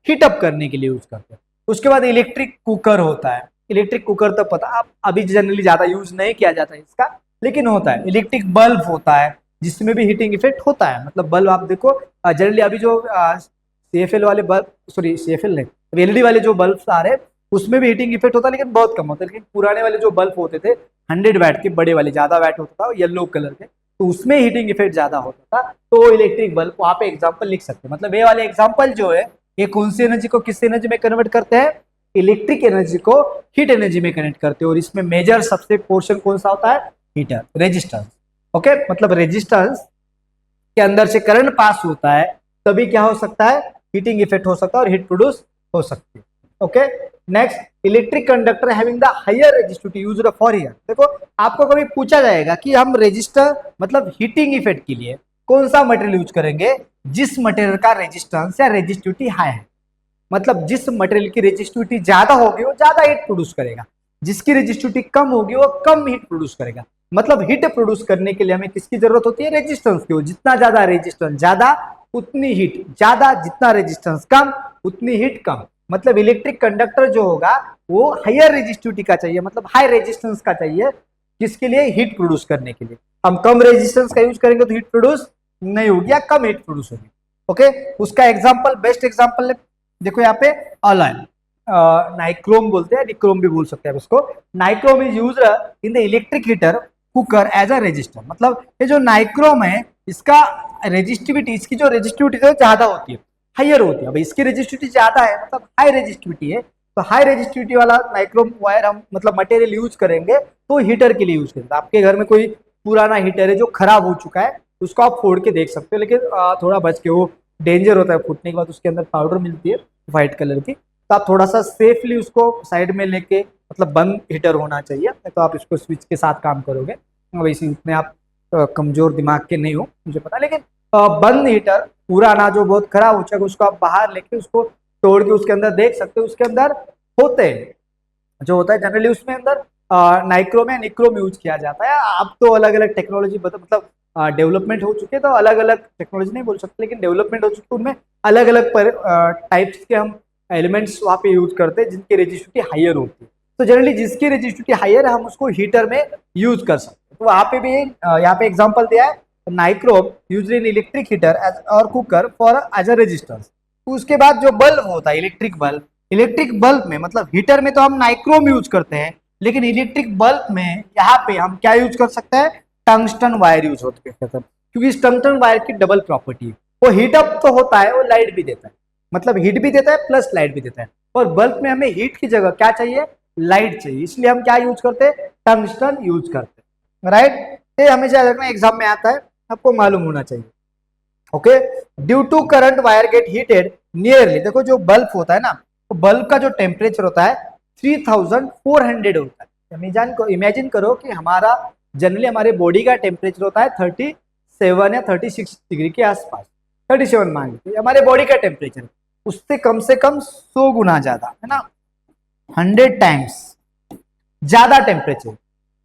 हीट अप करने के लिए यूज करते हैं। उसके बाद इलेक्ट्रिक कुकर होता है। इलेक्ट्रिक कुकर तो पता, आप अभी जनरली ज्यादा यूज नहीं किया जाता है इसका, लेकिन होता है। इलेक्ट्रिक बल्ब होता है, जिसमें भी हीटिंग इफेक्ट होता है। मतलब बल्ब आप देखो जनरली अभी जो सीएफएल वाले बल्ब, सॉरी सीएफएल नहीं, एलईडी वाले जो बल्ब आ रहे हैं उसमें भी हीटिंग इफेक्ट होता है, लेकिन बहुत कम होता है। लेकिन पुराने वाले जो बल्ब होते थे 100 वैट के, बड़े वाले, ज्यादा वैट होता था, येलो कलर के, तो उसमें हीटिंग इफेक्ट ज्यादा होता था। तो इलेक्ट्रिक बल्ब वहां पे एग्जाम्पल लिख सकते हैं। मतलब ये वाले एग्जाम्पल जो है, ये कौन सी एनर्जी को किस एनर्जी में कन्वर्ट करते हैं, इलेक्ट्रिक एनर्जी को हीट एनर्जी में कनेक्ट करते हैं। और इसमें मेजर सबसे पोर्शन कौन सा होता है, हीटर, रेजिस्टेंस। ओके, मतलब रेजिस्टेंस के अंदर से करंट पास होता है, तभी क्या हो सकता है, हीटिंग इफेक्ट हो सकता है और हीट प्रोड्यूस हो सकती है। Okay, next, electric conductor having the higher resistivity used for year. देखो आपको कभी पूछा जाएगा कि हम रेजिस्टर मतलब हीटिंग इफेक्ट के लिए कौन सा मटेरियल यूज करेंगे, जिस मटेरियल का रेजिस्टेंस या रेजिस्टिविटी हाई है। मतलब जिस मटेरियल की रेजिस्टिविटी ज्यादा होगी वो ज्यादा हीट प्रोड्यूस करेगा, जिसकी रेजिस्टिविटी कम होगी वो कम हीट प्रोड्यूस करेगा। मतलब हीट प्रोड्यूस करने के लिए हमें किसकी जरूरत होती है, रेजिस्टेंस की। जितना ज्यादा रेजिस्टेंस ज्यादा उतनी हीट ज्यादा, जितना रेजिस्टेंस कम उतनी हीट कम। मतलब इलेक्ट्रिक कंडक्टर जो होगा वो हायर रेजिस्टिविटी का चाहिए, मतलब हाई रेजिस्टेंस का चाहिए, किसके लिए, हीट प्रोड्यूस करने के लिए। हम कम रेजिस्टेंस का यूज करेंगे तो हीट प्रोड्यूस नहीं होगी या कम हीट प्रोड्यूस होगी। ओके, उसका एग्जांपल, बेस्ट एग्जांपल देखो यहाँ पे अलॉय, नाइक्रोम बोलते हैं, निक्रोम भी बोल सकते हैं उसको। Nichrome is use in the electric heater cooker as a resistor. मतलब ये जो नाइक्रोम है इसका रेजिस्टिविटी, इसकी जो रेजिस्टिविटी है ज्यादा होती है, हायर होती है। अब इसकी रेजिस्टिविटी ज्यादा है, मतलब हाई रेजिस्टिविटी है, तो हाई रेजिस्टिविटी वाला नाइक्रोम वायर हम मतलब मटेरियल यूज करेंगे तो हीटर के लिए यूज करेंगे। आपके घर में कोई पुराना हीटर है जो खराब हो चुका है, उसको आप फोड़ के देख सकते हो, लेकिन थोड़ा बच के, वो डेंजर होता है फूटने के बाद, उसके अंदर पाउडर मिलती है व्हाइट कलर की, तो आप थोड़ा सा सेफली उसको साइड में लेके, मतलब बंद हीटर होना चाहिए, तो आप इसको स्विच के साथ काम करोगे। वैसे इतने आप कमजोर दिमाग के नहीं हो मुझे पता, लेकिन बंद हीटर पुराना जो बहुत खराब हो चुका है उसको आप बाहर लेके उसको तोड़ के उसके अंदर देख सकते हो, उसके अंदर होते हैं जो होता है जनरली उसमें अंदर नाइक्रोम या निक्रोम यूज किया जाता है। अब तो अलग अलग टेक्नोलॉजी मतलब डेवलपमेंट हो चुके हैं, तो अलग अलग टेक्नोलॉजी नहीं बोल सकते, लेकिन डेवलपमेंट हो चुकी है, उनमें अलग अलग टाइप्स के हम एलिमेंट्स वहाँ पे यूज करते हैं जिनकी रेजिस्टिविटी हायर होती है। तो जनरली जिसकी रेजिस्टिविटी हायर है हम उसको हीटर में यूज कर सकते हैं। तो वहां पे भी यहाँ पे एग्जांपल दिया है, nichrome used in electric heater और cooker for as a resistance. उसके बाद जो बल्ब होता है इलेक्ट्रिक बल्ब में मतलब हीटर में तो हम नाइक्रोम यूज करते हैं, लेकिन इलेक्ट्रिक बल्ब में यहाँ पे हम क्या यूज कर सकते हैं, टंगस्टन वायर यूज होते हैं, क्योंकि इस टंगस्टन वायर की डबल प्रॉपर्टी है, वो हीट अप तो होता है, वो लाइट भी देता है, मतलब हीट भी देता है प्लस लाइट भी देता है। और बल्ब में हमें हीट की जगह क्या चाहिए, लाइट चाहिए, इसलिए हम क्या यूज करते हैं, टंगस्टन यूज करते हैं, राइट। ये हमेशा रखना, एग्जाम में आता है, आपको मालूम होना चाहिए। Okay, due to current wire get heated nearly, देखो जो बल्ब होता है ना, तो बल्ब का जो टेम्परेचर होता है 3400 होता है। इमेजिन करो कि हमारा जनरली हमारे बॉडी का टेम्परेचर होता है 37 या 36 डिग्री के आसपास, 37 मान लीजिए हमारे बॉडी का टेम्परेचर, उससे कम से कम 100 गुना ज्यादा है ना, 100 टाइम्स ज्यादा टेम्परेचर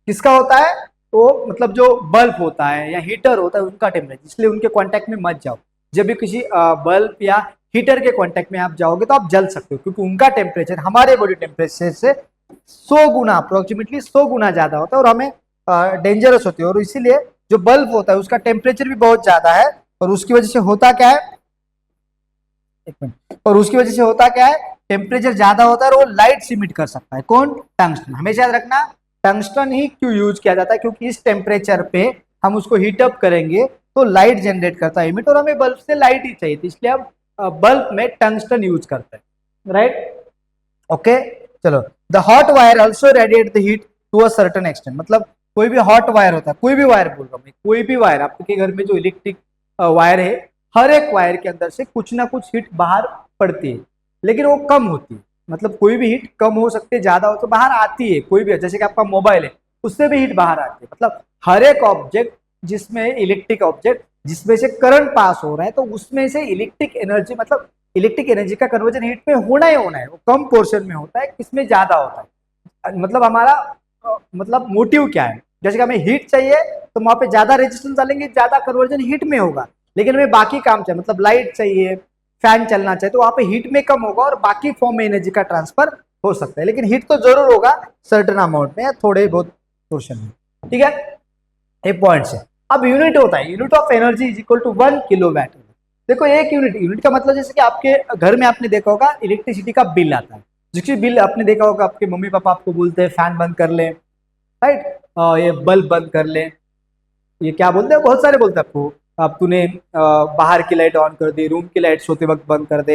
किसका होता है, तो मतलब जो बल्ब होता है या हीटर होता है उनका टेम्परेचर, इसलिए उनके कांटेक्ट में मत जाओ। जब भी किसी बल्ब या हीटर के कांटेक्ट में आप जाओगे तो आप जल सकते हो, क्योंकि उनका टेम्परेचर हमारे बॉडी टेम्परेचर से 100 गुना, अप्रोक्सीमेटली 100 गुना ज्यादा होता है, और हमें डेंजरस होती है। और इसीलिए जो बल्ब होता है उसका टेम्परेचर भी बहुत ज्यादा है, और उसकी वजह से होता क्या है, एक मिनट, और उसकी वजह से होता क्या है, टेम्परेचर ज्यादा होता है और वो लाइट सिमिट कर सकता है, कौन, टंगस्टन। हमेशा याद रखना टंगस्टन ही क्यों यूज किया जाता है, क्योंकि इस टेम्परेचर पे हम उसको हीट अप करेंगे तो लाइट जनरेट करता है इमिट, और हमें बल्ब से लाइट ही चाहिए थी, इसलिए हम बल्ब में टंगस्टन यूज करते हैं, राइट। ओके, चलो, the hot wire also radiate the heat to a certain extent, मतलब कोई भी हॉट वायर होता है, कोई भी वायर बोल रहा हूँ मैं, कोई भी वायर आपके घर में जो इलेक्ट्रिक वायर है, हर एक वायर के अंदर से कुछ ना कुछ हीट बाहर पड़ती है, लेकिन वो कम होती है, मतलब कोई भी हीट कम हो सकती है, ज्यादा हो तो बाहर आती है, कोई भी, जैसे कि आपका मोबाइल है उससे भी हीट बाहर आती है, मतलब हर एक ऑब्जेक्ट जिसमें इलेक्ट्रिक ऑब्जेक्ट जिसमें से करंट पास हो रहा है, तो उसमें से इलेक्ट्रिक एनर्जी, मतलब इलेक्ट्रिक एनर्जी का कन्वर्जन हीट में होना ही होना है, वो कम पोर्शन में होता है, किसमें ज्यादा होता है, मतलब हमारा मतलब मोटिव क्या है, जैसे कि हमें हीट चाहिए तो वहां पे ज्यादा रेजिस्टेंस डालेंगे, ज्यादा कन्वर्जन हीट में होगा, लेकिन हमें बाकी काम चाहिए, मतलब लाइट चाहिए, फैन चलना चाहिए, तो वहां पे हीट में कम होगा और बाकी फॉर्म में एनर्जी का ट्रांसफर हो सकता है, लेकिन हीट तो जरूर होगा सर्टेन अमाउंट में या थोड़े बहुत पोर्शन में, ठीक है, एक पॉइंट से। अब यूनिट होता है, unit of energy is equal to 1 kilowatt. देखो एक यूनिट का मतलब जैसे कि आपके घर में आपने देखा होगा इलेक्ट्रिसिटी का बिल आता है, जिसकी बिल आपने देखा होगा आपके मम्मी पापा आपको बोलते हैं फैन बंद कर ले, राइट, ये बल्ब बंद कर ले, ये क्या बोलते हैं, बहुत सारे बोलते हैं आपको, अब तूने बाहर की लाइट ऑन कर दी, रूम की लाइट सोते वक्त बंद कर दे,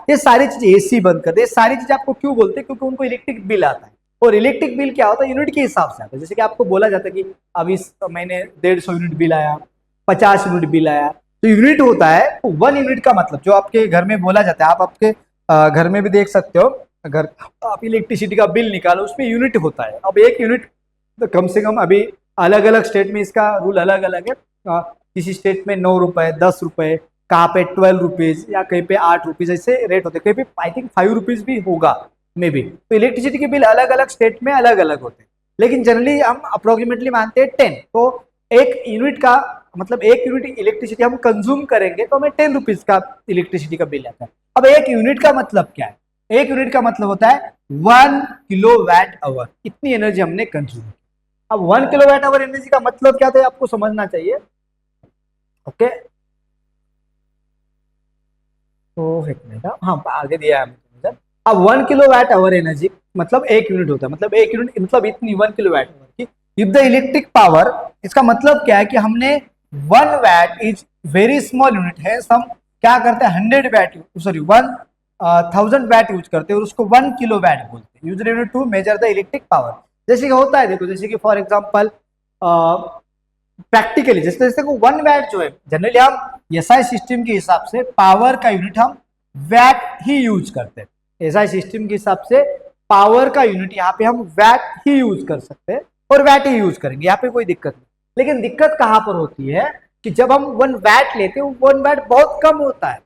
ये सारी चीजें, एसी बंद कर दे, ये सारी चीजें आपको क्यों बोलते हैं, क्योंकि उनको इलेक्ट्रिक बिल आता है, और इलेक्ट्रिक बिल क्या होता है, यूनिट के हिसाब से आता है, जैसे कि आपको बोला जाता है कि अब इस महीने 150 यूनिट बिल आया, 50 यूनिट बिल आया, तो यूनिट होता है, तो 1 यूनिट का मतलब जो आपके घर में बोला जाता है, आप आपके घर में भी देख सकते हो, अगर आप इलेक्ट्रिसिटी का बिल निकालो उसमें यूनिट होता है, अब एक यूनिट तो कम से कम, अभी अलग अलग स्टेट में इसका रूल अलग अलग है, किसी स्टेट में 9 रुपए, 10 रुपए, कहाँ पे 12 रुपीज, या कहीं पे 8 रुपीज, ऐसे रेट होते हैं, कहीं पे आई थिंक 5 रुपीज भी होगा मे बी, तो इलेक्ट्रिसिटी के बिल अलग अलग स्टेट में अलग अलग होते हैं, लेकिन जनरली हम अप्रोक्सीमेटली मानते हैं 10, तो एक यूनिट का मतलब एक यूनिट इलेक्ट्रिसिटी हम कंज्यूम करेंगे तो हमें 10 रुपीज का इलेक्ट्रिसिटी का बिल आता है। अब एक यूनिट का मतलब क्या है, एक यूनिट का मतलब होता है 1 किलोवाट आवर, इतनी एनर्जी हमने कंज्यूम की। अब 1 किलोवाट आवर एनर्जी का मतलब क्या था आपको समझना चाहिए, ओके, तो एक मिनट, हाँ आगे दिया है। अब 1 किलोवाट आवर एनर्जी मतलब एक यूनिट होता है, मतलब एक यूनिट मतलब इतनी 1 किलोवाट आवर की, इफ द इलेक्ट्रिक पावर, इसका मतलब क्या है कि हमने 1 watt is very small unit है, हम क्या करते हैं 100 वैट, सॉरी 1000 वैट यूज करते हैं और उसको 1 किलो वैट बोलते हैं, use unit to measure the electric power. जैसे कि होता है, देखो जैसे कि फॉर एग्जांपल प्रैक्टिकली जैसे जैसे को 1 वैट जो है, जनरली हम एसआई सिस्टम के हिसाब से पावर का यूनिट हम वैट ही यूज करते हैं, एसआई सिस्टम के हिसाब से पावर का यूनिट यहाँ पे हम वैट ही यूज कर सकते हैं और वैट ही यूज करेंगे, यहाँ पे कोई दिक्कत नहीं। लेकिन दिक्कत कहाँ पर होती है कि जब हम 1 वैट लेते हैं, 1 वैट बहुत कम होता है,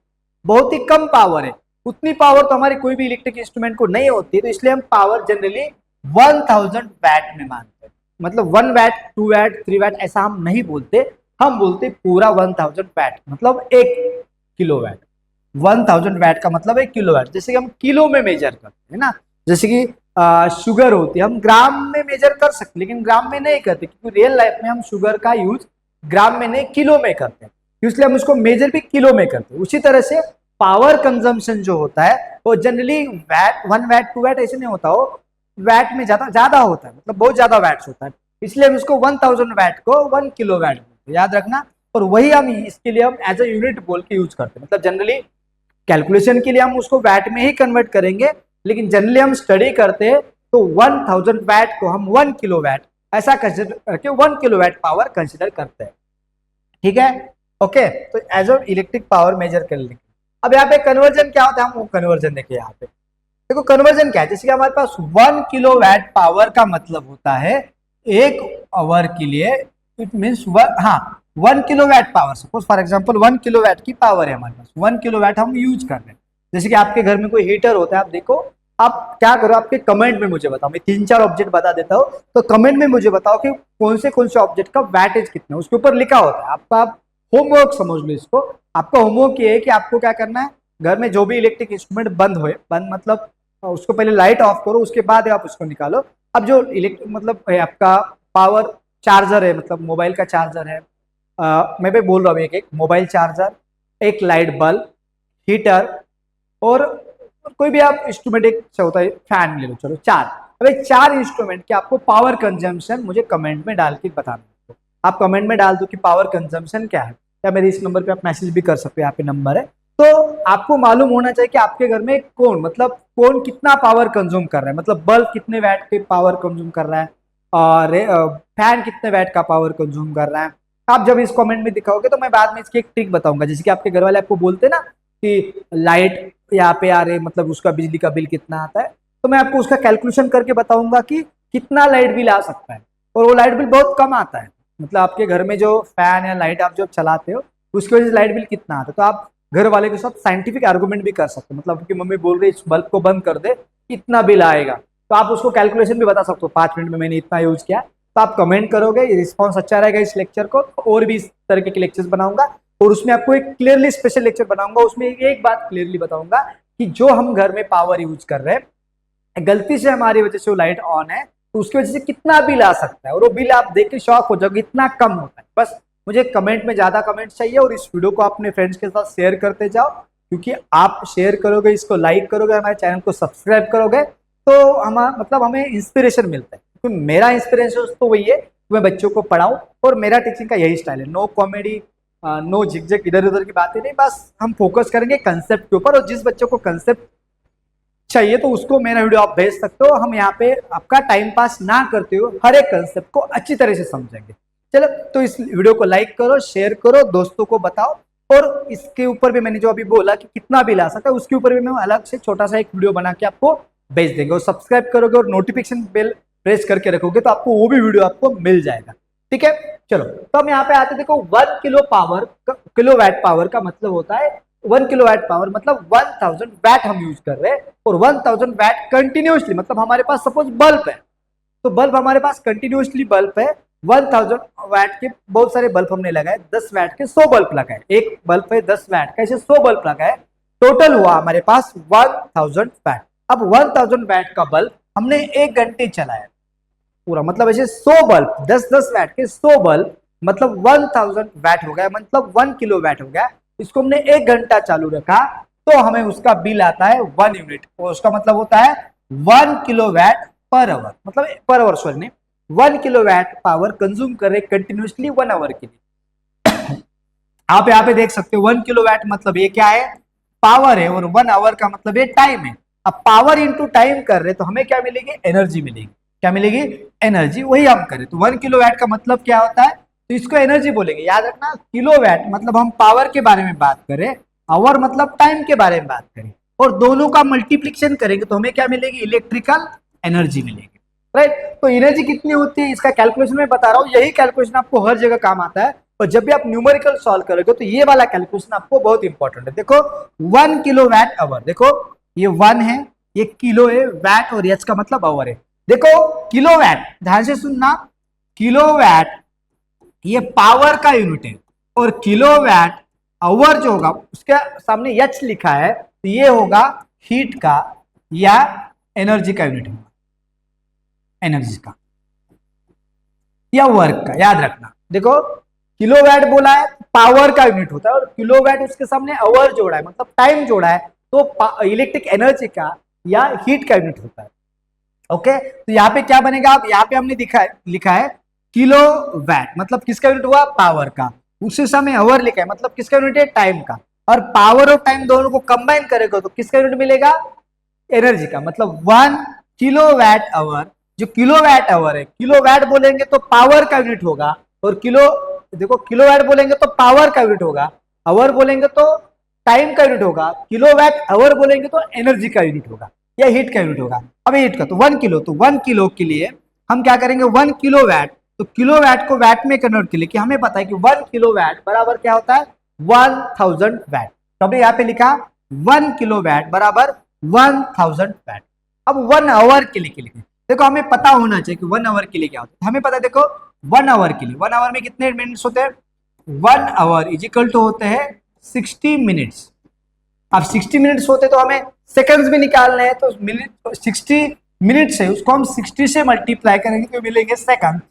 बहुत ही कम पावर है, उतनी पावर तो हमारी कोई भी इलेक्ट्रिक इंस्ट्रूमेंट को नहीं होती है, तो इसलिए हम पावर जनरली 1000 वैट में मानते हैं, मतलब 1 वैट 2 वैट 3 वैट ऐसा हम नहीं बोलते, हम बोलते पूरा 1000 वैट मतलब 1 किलो वैट, 1000 वैट का मतलब 1 किलो वैट, जैसे कि हम किलो में मेजर करते हैं ना, जैसे कि शुगर होती है, हम ग्राम में मेजर कर सकते, लेकिन ग्राम में नहीं करते, क्योंकि रियल लाइफ में हम शुगर का यूज ग्राम में नहीं किलो में करते हैं, इसलिए हम उसको मेजर भी किलो में करते हैं। उसी तरह से पावर कंजम्पशन जो होता है वो जनरली वैट, 1 वैट 2 वैट ऐसे नहीं होता, हो वैट में ज्यादा ज्यादा होता है, मतलब बहुत ज्यादा वैट्स होता है, इसलिए हम उसको 1000 वैट को 1 किलो वैट बोलते हैं, याद रखना। और वही हम इसके लिए हम एज ए यूनिट बोल के यूज करते हैं, मतलब जनरली कैलकुलेशन के लिए हम उसको वैट में ही कन्वर्ट करेंगे, लेकिन जनरली हम स्टडी करते हैं तो 1000 वैट को हम 1 किलो वैट ऐसा कंसिडर करके 1 किलो वैट पावर कंसिडर करते हैं, ठीक है। ओके, तो as a electric power measure कर लेंगे। अब यहाँ पे कन्वर्जन क्या होता है, हम वो कन्वर्जन देखिए। यहाँ पे देखो कन्वर्जन क्या है, जैसे कि हमारे पास 1 किलो वैट पावर का मतलब होता है 1 आवर के लिए, इट मीन्स हाँ 1 kilo VAT power, suppose for example 1 kilo VAT की पावर है हमारे पास, 1 किलो वैट हम यूज कर रहे हैं। जैसे कि आपके घर में कोई हीटर होता है, आप देखो, आप क्या करो, आपके कमेंट में मुझे बताओ, मैं 3-4 ऑब्जेक्ट बता देता हूँ, तो कमेंट में मुझे बताओ कि कौन से ऑब्जेक्ट का वैटेज कितना, उसके ऊपर लिखा होता है। आपका होमवर्क समझ लो इसको, आपका होमवर्क ये है कि आपको क्या करना है, घर में जो भी इलेक्ट्रिक इंस्ट्रूमेंट बंद होए, बंद मतलब उसको पहले लाइट ऑफ करो, उसके बाद आप उसको निकालो। अब जो इलेक्ट्रिक मतलब आपका पावर चार्जर है, मतलब मोबाइल का चार्जर है, मैं भी बोल रहा हूँ, एक मोबाइल चार्जर, एक लाइट बल्ब, हीटर, और कोई भी आप इंस्ट्रूमेंट एक होता है, फैन ले लो, चलो 4। अब 4 इंस्ट्रूमेंट के आपको पावर कंजम्पशन मुझे कमेंट में डाल के बताना। आप कमेंट में डाल दो कि पावर कंजम्पशन क्या है, या मेरे इस नंबर पे आप मैसेज भी कर सकते हो, यहाँ पे नंबर है। तो आपको मालूम होना चाहिए कि आपके घर में कौन कितना पावर कंज्यूम कर रहा है, मतलब बल्ब कितने वैट के पावर कंज्यूम कर रहा है, और फैन कितने वैट का पावर कंज्यूम कर रहा है। आप जब इस कमेंट में दिखाओगे तो मैं बाद में इसकी एक ट्रिक बताऊंगा, जैसे कि आपके घर वाले आपको बोलते हैं ना कि लाइट यहाँ पे आ रहे, मतलब उसका बिजली का बिल कितना आता है, तो मैं आपको उसका कैलकुलेशन करके बताऊंगा कि कितना लाइट बिल आ सकता है, और वो लाइट बिल बहुत कम आता है, मतलब आपके घर में जो फैन या लाइट आप जो चलाते हो उसकी वजह से लाइट बिल कितना आता है। तो आप घर वाले के साथ साइंटिफिक आर्गूमेंट भी कर सकते हो, मतलब आपकी मम्मी बोल रही है इस बल्ब को बंद कर दे, इतना बिल आएगा, तो आप उसको कैलकुलेशन भी बता सकते हो, 5 मिनट में मैंने इतना यूज किया। तो आप कमेंट करोगे, रिस्पॉन्स अच्छा रहेगा इस लेक्चर को, और भी इस तरीके के लेक्चर्स बनाऊंगा, और उसमें आपको एक क्लियरली स्पेशल लेक्चर बनाऊंगा, उसमें एक बात क्लियरली बताऊंगा कि जो हम घर में पावर यूज कर रहे हैं, गलती से हमारी वजह से वो लाइट ऑन है, तो उसकी वजह से कितना बिल आ सकता है, और वो बिल आप देख के शॉक हो जाओगे, इतना कम होता है। बस मुझे कमेंट में ज्यादा कमेंट चाहिए, और इस वीडियो को अपने फ्रेंड्स के साथ शेयर करते जाओ, क्योंकि आप शेयर करोगे, इसको लाइक करोगे, हमारे चैनल को सब्सक्राइब करोगे, तो हम मतलब हमें इंस्पिरेशन मिलता है, क्योंकि मेरा इंस्पिरेशन तो वही है, मैं बच्चों को पढ़ाऊं, और मेरा टीचिंग का यही स्टाइल है, नो कॉमेडी, नो झिकझक इधर उधर की बातें नहीं, बस हम फोकस करेंगे कंसेप्ट के ऊपर, और जिस बच्चों को कंसेप्ट चाहिए तो उसको मेरा वीडियो आप भेज सकते हो, हम यहाँ पे आपका टाइम पास ना करते हो, हर एक कंसेप्ट को अच्छी तरह से समझेंगे। चलो, तो इस वीडियो को लाइक करो, शेयर करो, दोस्तों को बताओ, और इसके ऊपर भी मैंने जो अभी बोला कि कितना बिल आ सकता है, उसके ऊपर भी मैं अलग से छोटा सा एक वीडियो बना के आपको भेज देंगे, और सब्सक्राइब करोगे और नोटिफिकेशन बेल प्रेस करके रखोगे तो आपको वो भी वीडियो आपको मिल जाएगा, ठीक है। चलो, तो हम यहाँ पे आते, देखो 1 किलो वैट पावर का मतलब होता है, 1 किलो वैट पावर मतलब 1000 वैट हम यूज कर रहे हैं, और 1000 वैट कंटिन्यूसली, मतलब हमारे पास सपोज बल्ब है, तो बल्ब हमारे पास कंटिन्यूसली बल्ब है, 1000 वैट के बहुत सारे बल्ब हमने लगाए, 10 वैट के 100 बल्ब लगाए, एक बल्ब है 10 वैट का, ऐसे 100 बल्ब लगाए, टोटल हुआ हमारे पास 1000 वैट। अब 1000 वैट का बल्ब हमने 1 घंटे चलाया पूरा, मतलब ऐसे 100 बल्ब, 10-10 वैट के 100 बल्ब, मतलब 1000 वैट हो गया, मतलब 1 किलो वैट हो गया, इसको हमने 1 घंटा चालू रखा, तो हमें उसका बिल आता है 1 यूनिट, और उसका मतलब होता है 1 किलो वैट पर आवर, मतलब पर आवर सॉरी नहीं, 1 किलो वैट पावर कंज्यूम कर रहे कंटिन्यूसली 1 आवर के लिए। आप यहाँ पे देख सकते हो 1 किलो वैट मतलब ये क्या है, पावर है, और 1 आवर का मतलब ये टाइम है। अब पावर इंटू टाइम कर रहे तो हमें क्या मिलेगी, एनर्जी मिलेगी, क्या मिलेगी, एनर्जी, वही हम करें तो 1 किलो वैट का मतलब क्या होता है, तो इसको एनर्जी बोलेंगे, याद रखना। किलोवैट मतलब हम पावर के बारे में बात करें, आवर मतलब टाइम के बारे में बात करें, और दोनों का मल्टीप्लिकेशन करेंगे तो हमें क्या मिलेगी, इलेक्ट्रिकल एनर्जी मिलेगी, राइट। तो एनर्जी कितनी होती है इसका कैलकुलेशन मैं बता रहा हूँ, यही कैलकुलेशन आपको हर जगह काम आता है, और जब भी आप न्यूमेरिकल सॉल्व करोगे तो ये वाला कैलकुलेशन आपको बहुत इंपॉर्टेंट है। देखो 1 किलो वैट आवर, देखो ये 1 है, ये किलो है, वैट और एच का मतलब आवर है। देखो किलोवैट, ध्यान से सुनना, किलोवैट ये पावर का यूनिट है, और किलोवैट आवर जो होगा उसके सामने एच लिखा है, तो ये होगा हीट का या एनर्जी का यूनिट होगा, एनर्जी का या वर्क का, याद रखना। देखो किलोवाट बोला है, पावर का यूनिट होता है, और किलोवाट उसके सामने आवर जोड़ा है, मतलब टाइम जोड़ा है, तो इलेक्ट्रिक एनर्जी का या हीट का यूनिट होता है। ओके, तो यहाँ पे क्या बनेगा, अब यहाँ पे हमने लिखा है किलोवाट, मतलब किसका यूनिट हुआ, पावर का। उसी समय आवर लिखा है, मतलब किसका यूनिट है, टाइम का। और पावर और टाइम दोनों को कंबाइन करेगा तो किसका यूनिट मिलेगा, एनर्जी का। मतलब 1 किलोवाट आवर, जो किलोवाट आवर है, किलोवाट बोलेंगे तो पावर का यूनिट होगा, और देखो किलोवाट बोलेंगे तो पावर का यूनिट होगा, आवर बोलेंगे तो टाइम का यूनिट होगा, किलोवाट आवर बोलेंगे तो एनर्जी का यूनिट होगा या हीट का यूनिट होगा। अब हीट का तो 1 किलो, तो 1 किलो के लिए हम क्या करेंगे, 1 किलोवाट, तो किलोवाट को वैट में कन्वर्ट के लिए, कि हमें पता है कि 1 किलोवाट बराबर क्या होता है, 1000 वैट। तो हमने यहाँ पे लिखा 1 किलोवाट बराबर 1000 वैट। अब 1 आवर के लिए लिखे, देखो हमें पता होना चाहिए कि 1 आवर के लिए क्या होता है। हमें पता है, देखो 1 आवर के लिए, 1 आवर में कितने मिनट्स होते हैं, 1 आवर इज इक्वल टू होते हैं 60 मिनट्स। अब 60 मिनट्स होते तो हमें सेकंड्स भी निकालने हैं, तो मिनट 60 मिनट्स है, उसको हम 60 से मल्टीप्लाई करेंगे तो मिलेंगे सेकंड।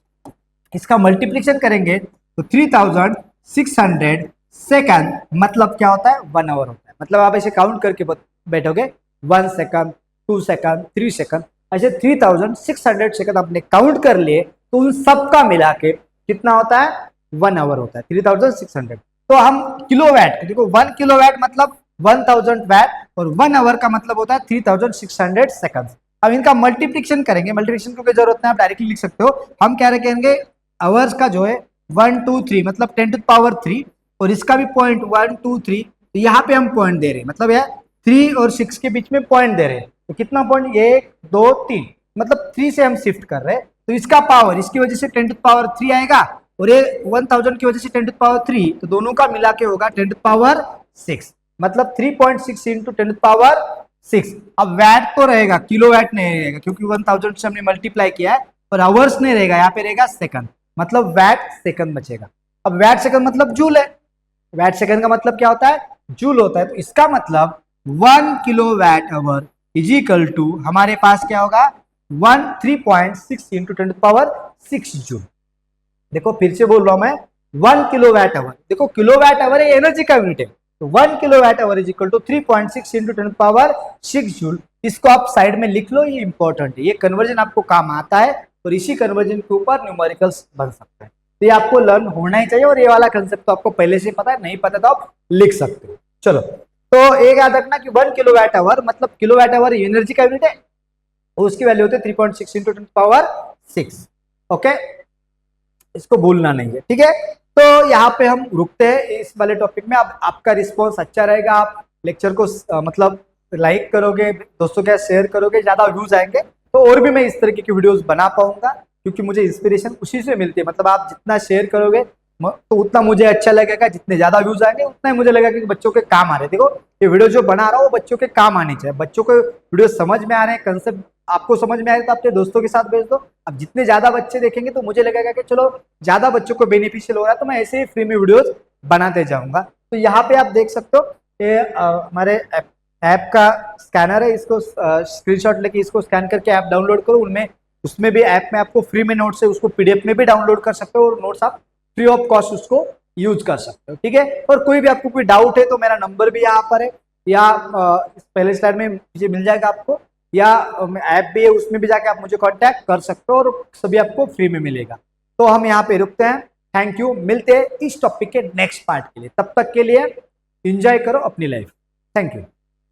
इसका मल्टीप्लिकेशन करेंगे तो 3600 सेकंड, मतलब क्या होता है, 1 आवर होता है। मतलब आप ऐसे काउंट करके बैठोगे, 1 सेकंड, 2 सेकंड, 3 सेकंड, ऐसे 3600 सेकंड आपने काउंट कर लिए, तो उन सबका मिला के कितना होता है, 1 आवर होता है, 3600। तो हम किलोवाट, देखो 1 किलोवाट मतलब 1000 वैट, और 1 आवर का मतलब होता है 3600 सेकंड। अब इनका मल्टीप्लिकेशन करेंगे, मल्टीप्लिकेशन की जरूरत नहीं, आप डायरेक्टली लिख सकते हो। हम क्या रखेंगे, आवर्स का जो है 1 2 3 मतलब 10⁻3, और इसका भी पॉइंट 1 2 3, तो यहाँ पे हम पॉइंट दे रहे हैं, मतलब यह 3 और 6 के बीच में पॉइंट दे रहे हैं। तो कितना पॉइंट, 1 2 3, मतलब 3 से हम शिफ्ट कर रहे हैं, तो इसका पावर इसकी वजह से 10⁻3 आएगा, और ये 1000 की वजह से 10⁻3, तो दोनों का मिला के होगा 10⁻6, मतलब 3.6 इंटू 10⁻6। अब वैट तो रहेगा, किलोवाट नहीं रहेगा, क्योंकि 1000 से हमने मल्टीप्लाई किया है, और आवर्स नहीं रहेगा, यहाँ पे रहेगा सेकंड, मतलब वैट सेकंड बचेगा। अब वैट सेकंड मतलब जूल है, वैट सेकंड का मतलब क्या होता है, जूल होता है। तो इसका मतलब 1 kilowatt hour is equal to हमारे पास क्या होगा, 3.6 इंटू 10⁻6 जूल। देखो फिर से बोल रहा हूं मैं, 1 किलोवाट आवर, देखो किलोवाट आवर एनर्जी का यूनिट है, तो 1 kilowatt hour is equal to 3.6 into 10⁻6 joule. इसको आप साइड में लिख लो, ये इंपॉर्टेंट है, ये कन्वर्जन आपको काम आता है, और इसी कन्वर्जन के ऊपर न्यूमेरिकल्स बन सकते हैं। तो ये आपको लर्न होना ही चाहिए, और ये वाला कंसेप्ट तो आपको पहले से पता है, नहीं पता तो आप लिख सकते हो। चलो, तो एक याद रखना कि 1 किलोवाट आवर मतलब किलोवाट आवर एनर्जी का यूनिट है, उसकी वैल्यू होती है 3.6 इंटू 10⁻6। ओके, इसको भूलना नहीं है, ठीक है। तो यहाँ पे हम रुकते हैं इस वाले टॉपिक में। अब आपका रिस्पॉन्स अच्छा रहेगा, आप लेक्चर को मतलब लाइक करोगे, दोस्तों के साथ शेयर करोगे, ज्यादा व्यूज आएंगे, तो और भी मैं इस तरीके की वीडियोस बना पाऊंगा, क्योंकि मुझे इंस्पिरेशन उसी से मिलती है। मतलब आप जितना शेयर करोगे तो उतना मुझे अच्छा लगेगा, जितने ज्यादा व्यूज आएंगे उतना ही मुझे लगेगा कि बच्चों के काम आ रहे हैं। देखो ये वीडियो जो बना रहा हूँ वो बच्चों के काम आने चाहिए, बच्चों को वीडियो समझ में आ रहे हैं, कंसेप्ट आपको समझ में आए तो अपने दोस्तों के साथ भेज दो। अब जितने ज्यादा बच्चे देखेंगे तो मुझे लगेगा कि चलो ज्यादा बच्चों को बेनिफिशियल हो रहा है, तो मैं ऐसे ही फ्री में वीडियोस बनाते जाऊंगा। तो यहाँ पे आप देख सकते हो, ये हमारे ऐप का स्कैनर है, इसको स्क्रीनशॉट लेके इसको स्कैन करके ऐप डाउनलोड करो। उनमें उसमें भी ऐप में आपको फ्री में नोट्स है, उसको पीडीएफ में भी डाउनलोड कर सकते हो, और नोट्स आप फ्री ऑफ कॉस्ट उसको यूज कर सकते हो, ठीक है। और कोई भी आपको कोई डाउट है तो मेरा नंबर भी यहाँ पर है, या पहले स्लाइड में मुझे मिल जाएगा आपको, या ऐप भी है उसमें भी जाके आप मुझे कांटेक्ट कर सकते हो, और सभी आपको फ्री में मिलेगा। तो हम यहाँ पे रुकते हैं, थैंक यू, मिलते हैं इस टॉपिक के नेक्स्ट पार्ट के लिए। तब तक के लिए एंजॉय करो अपनी लाइफ, थैंक यू।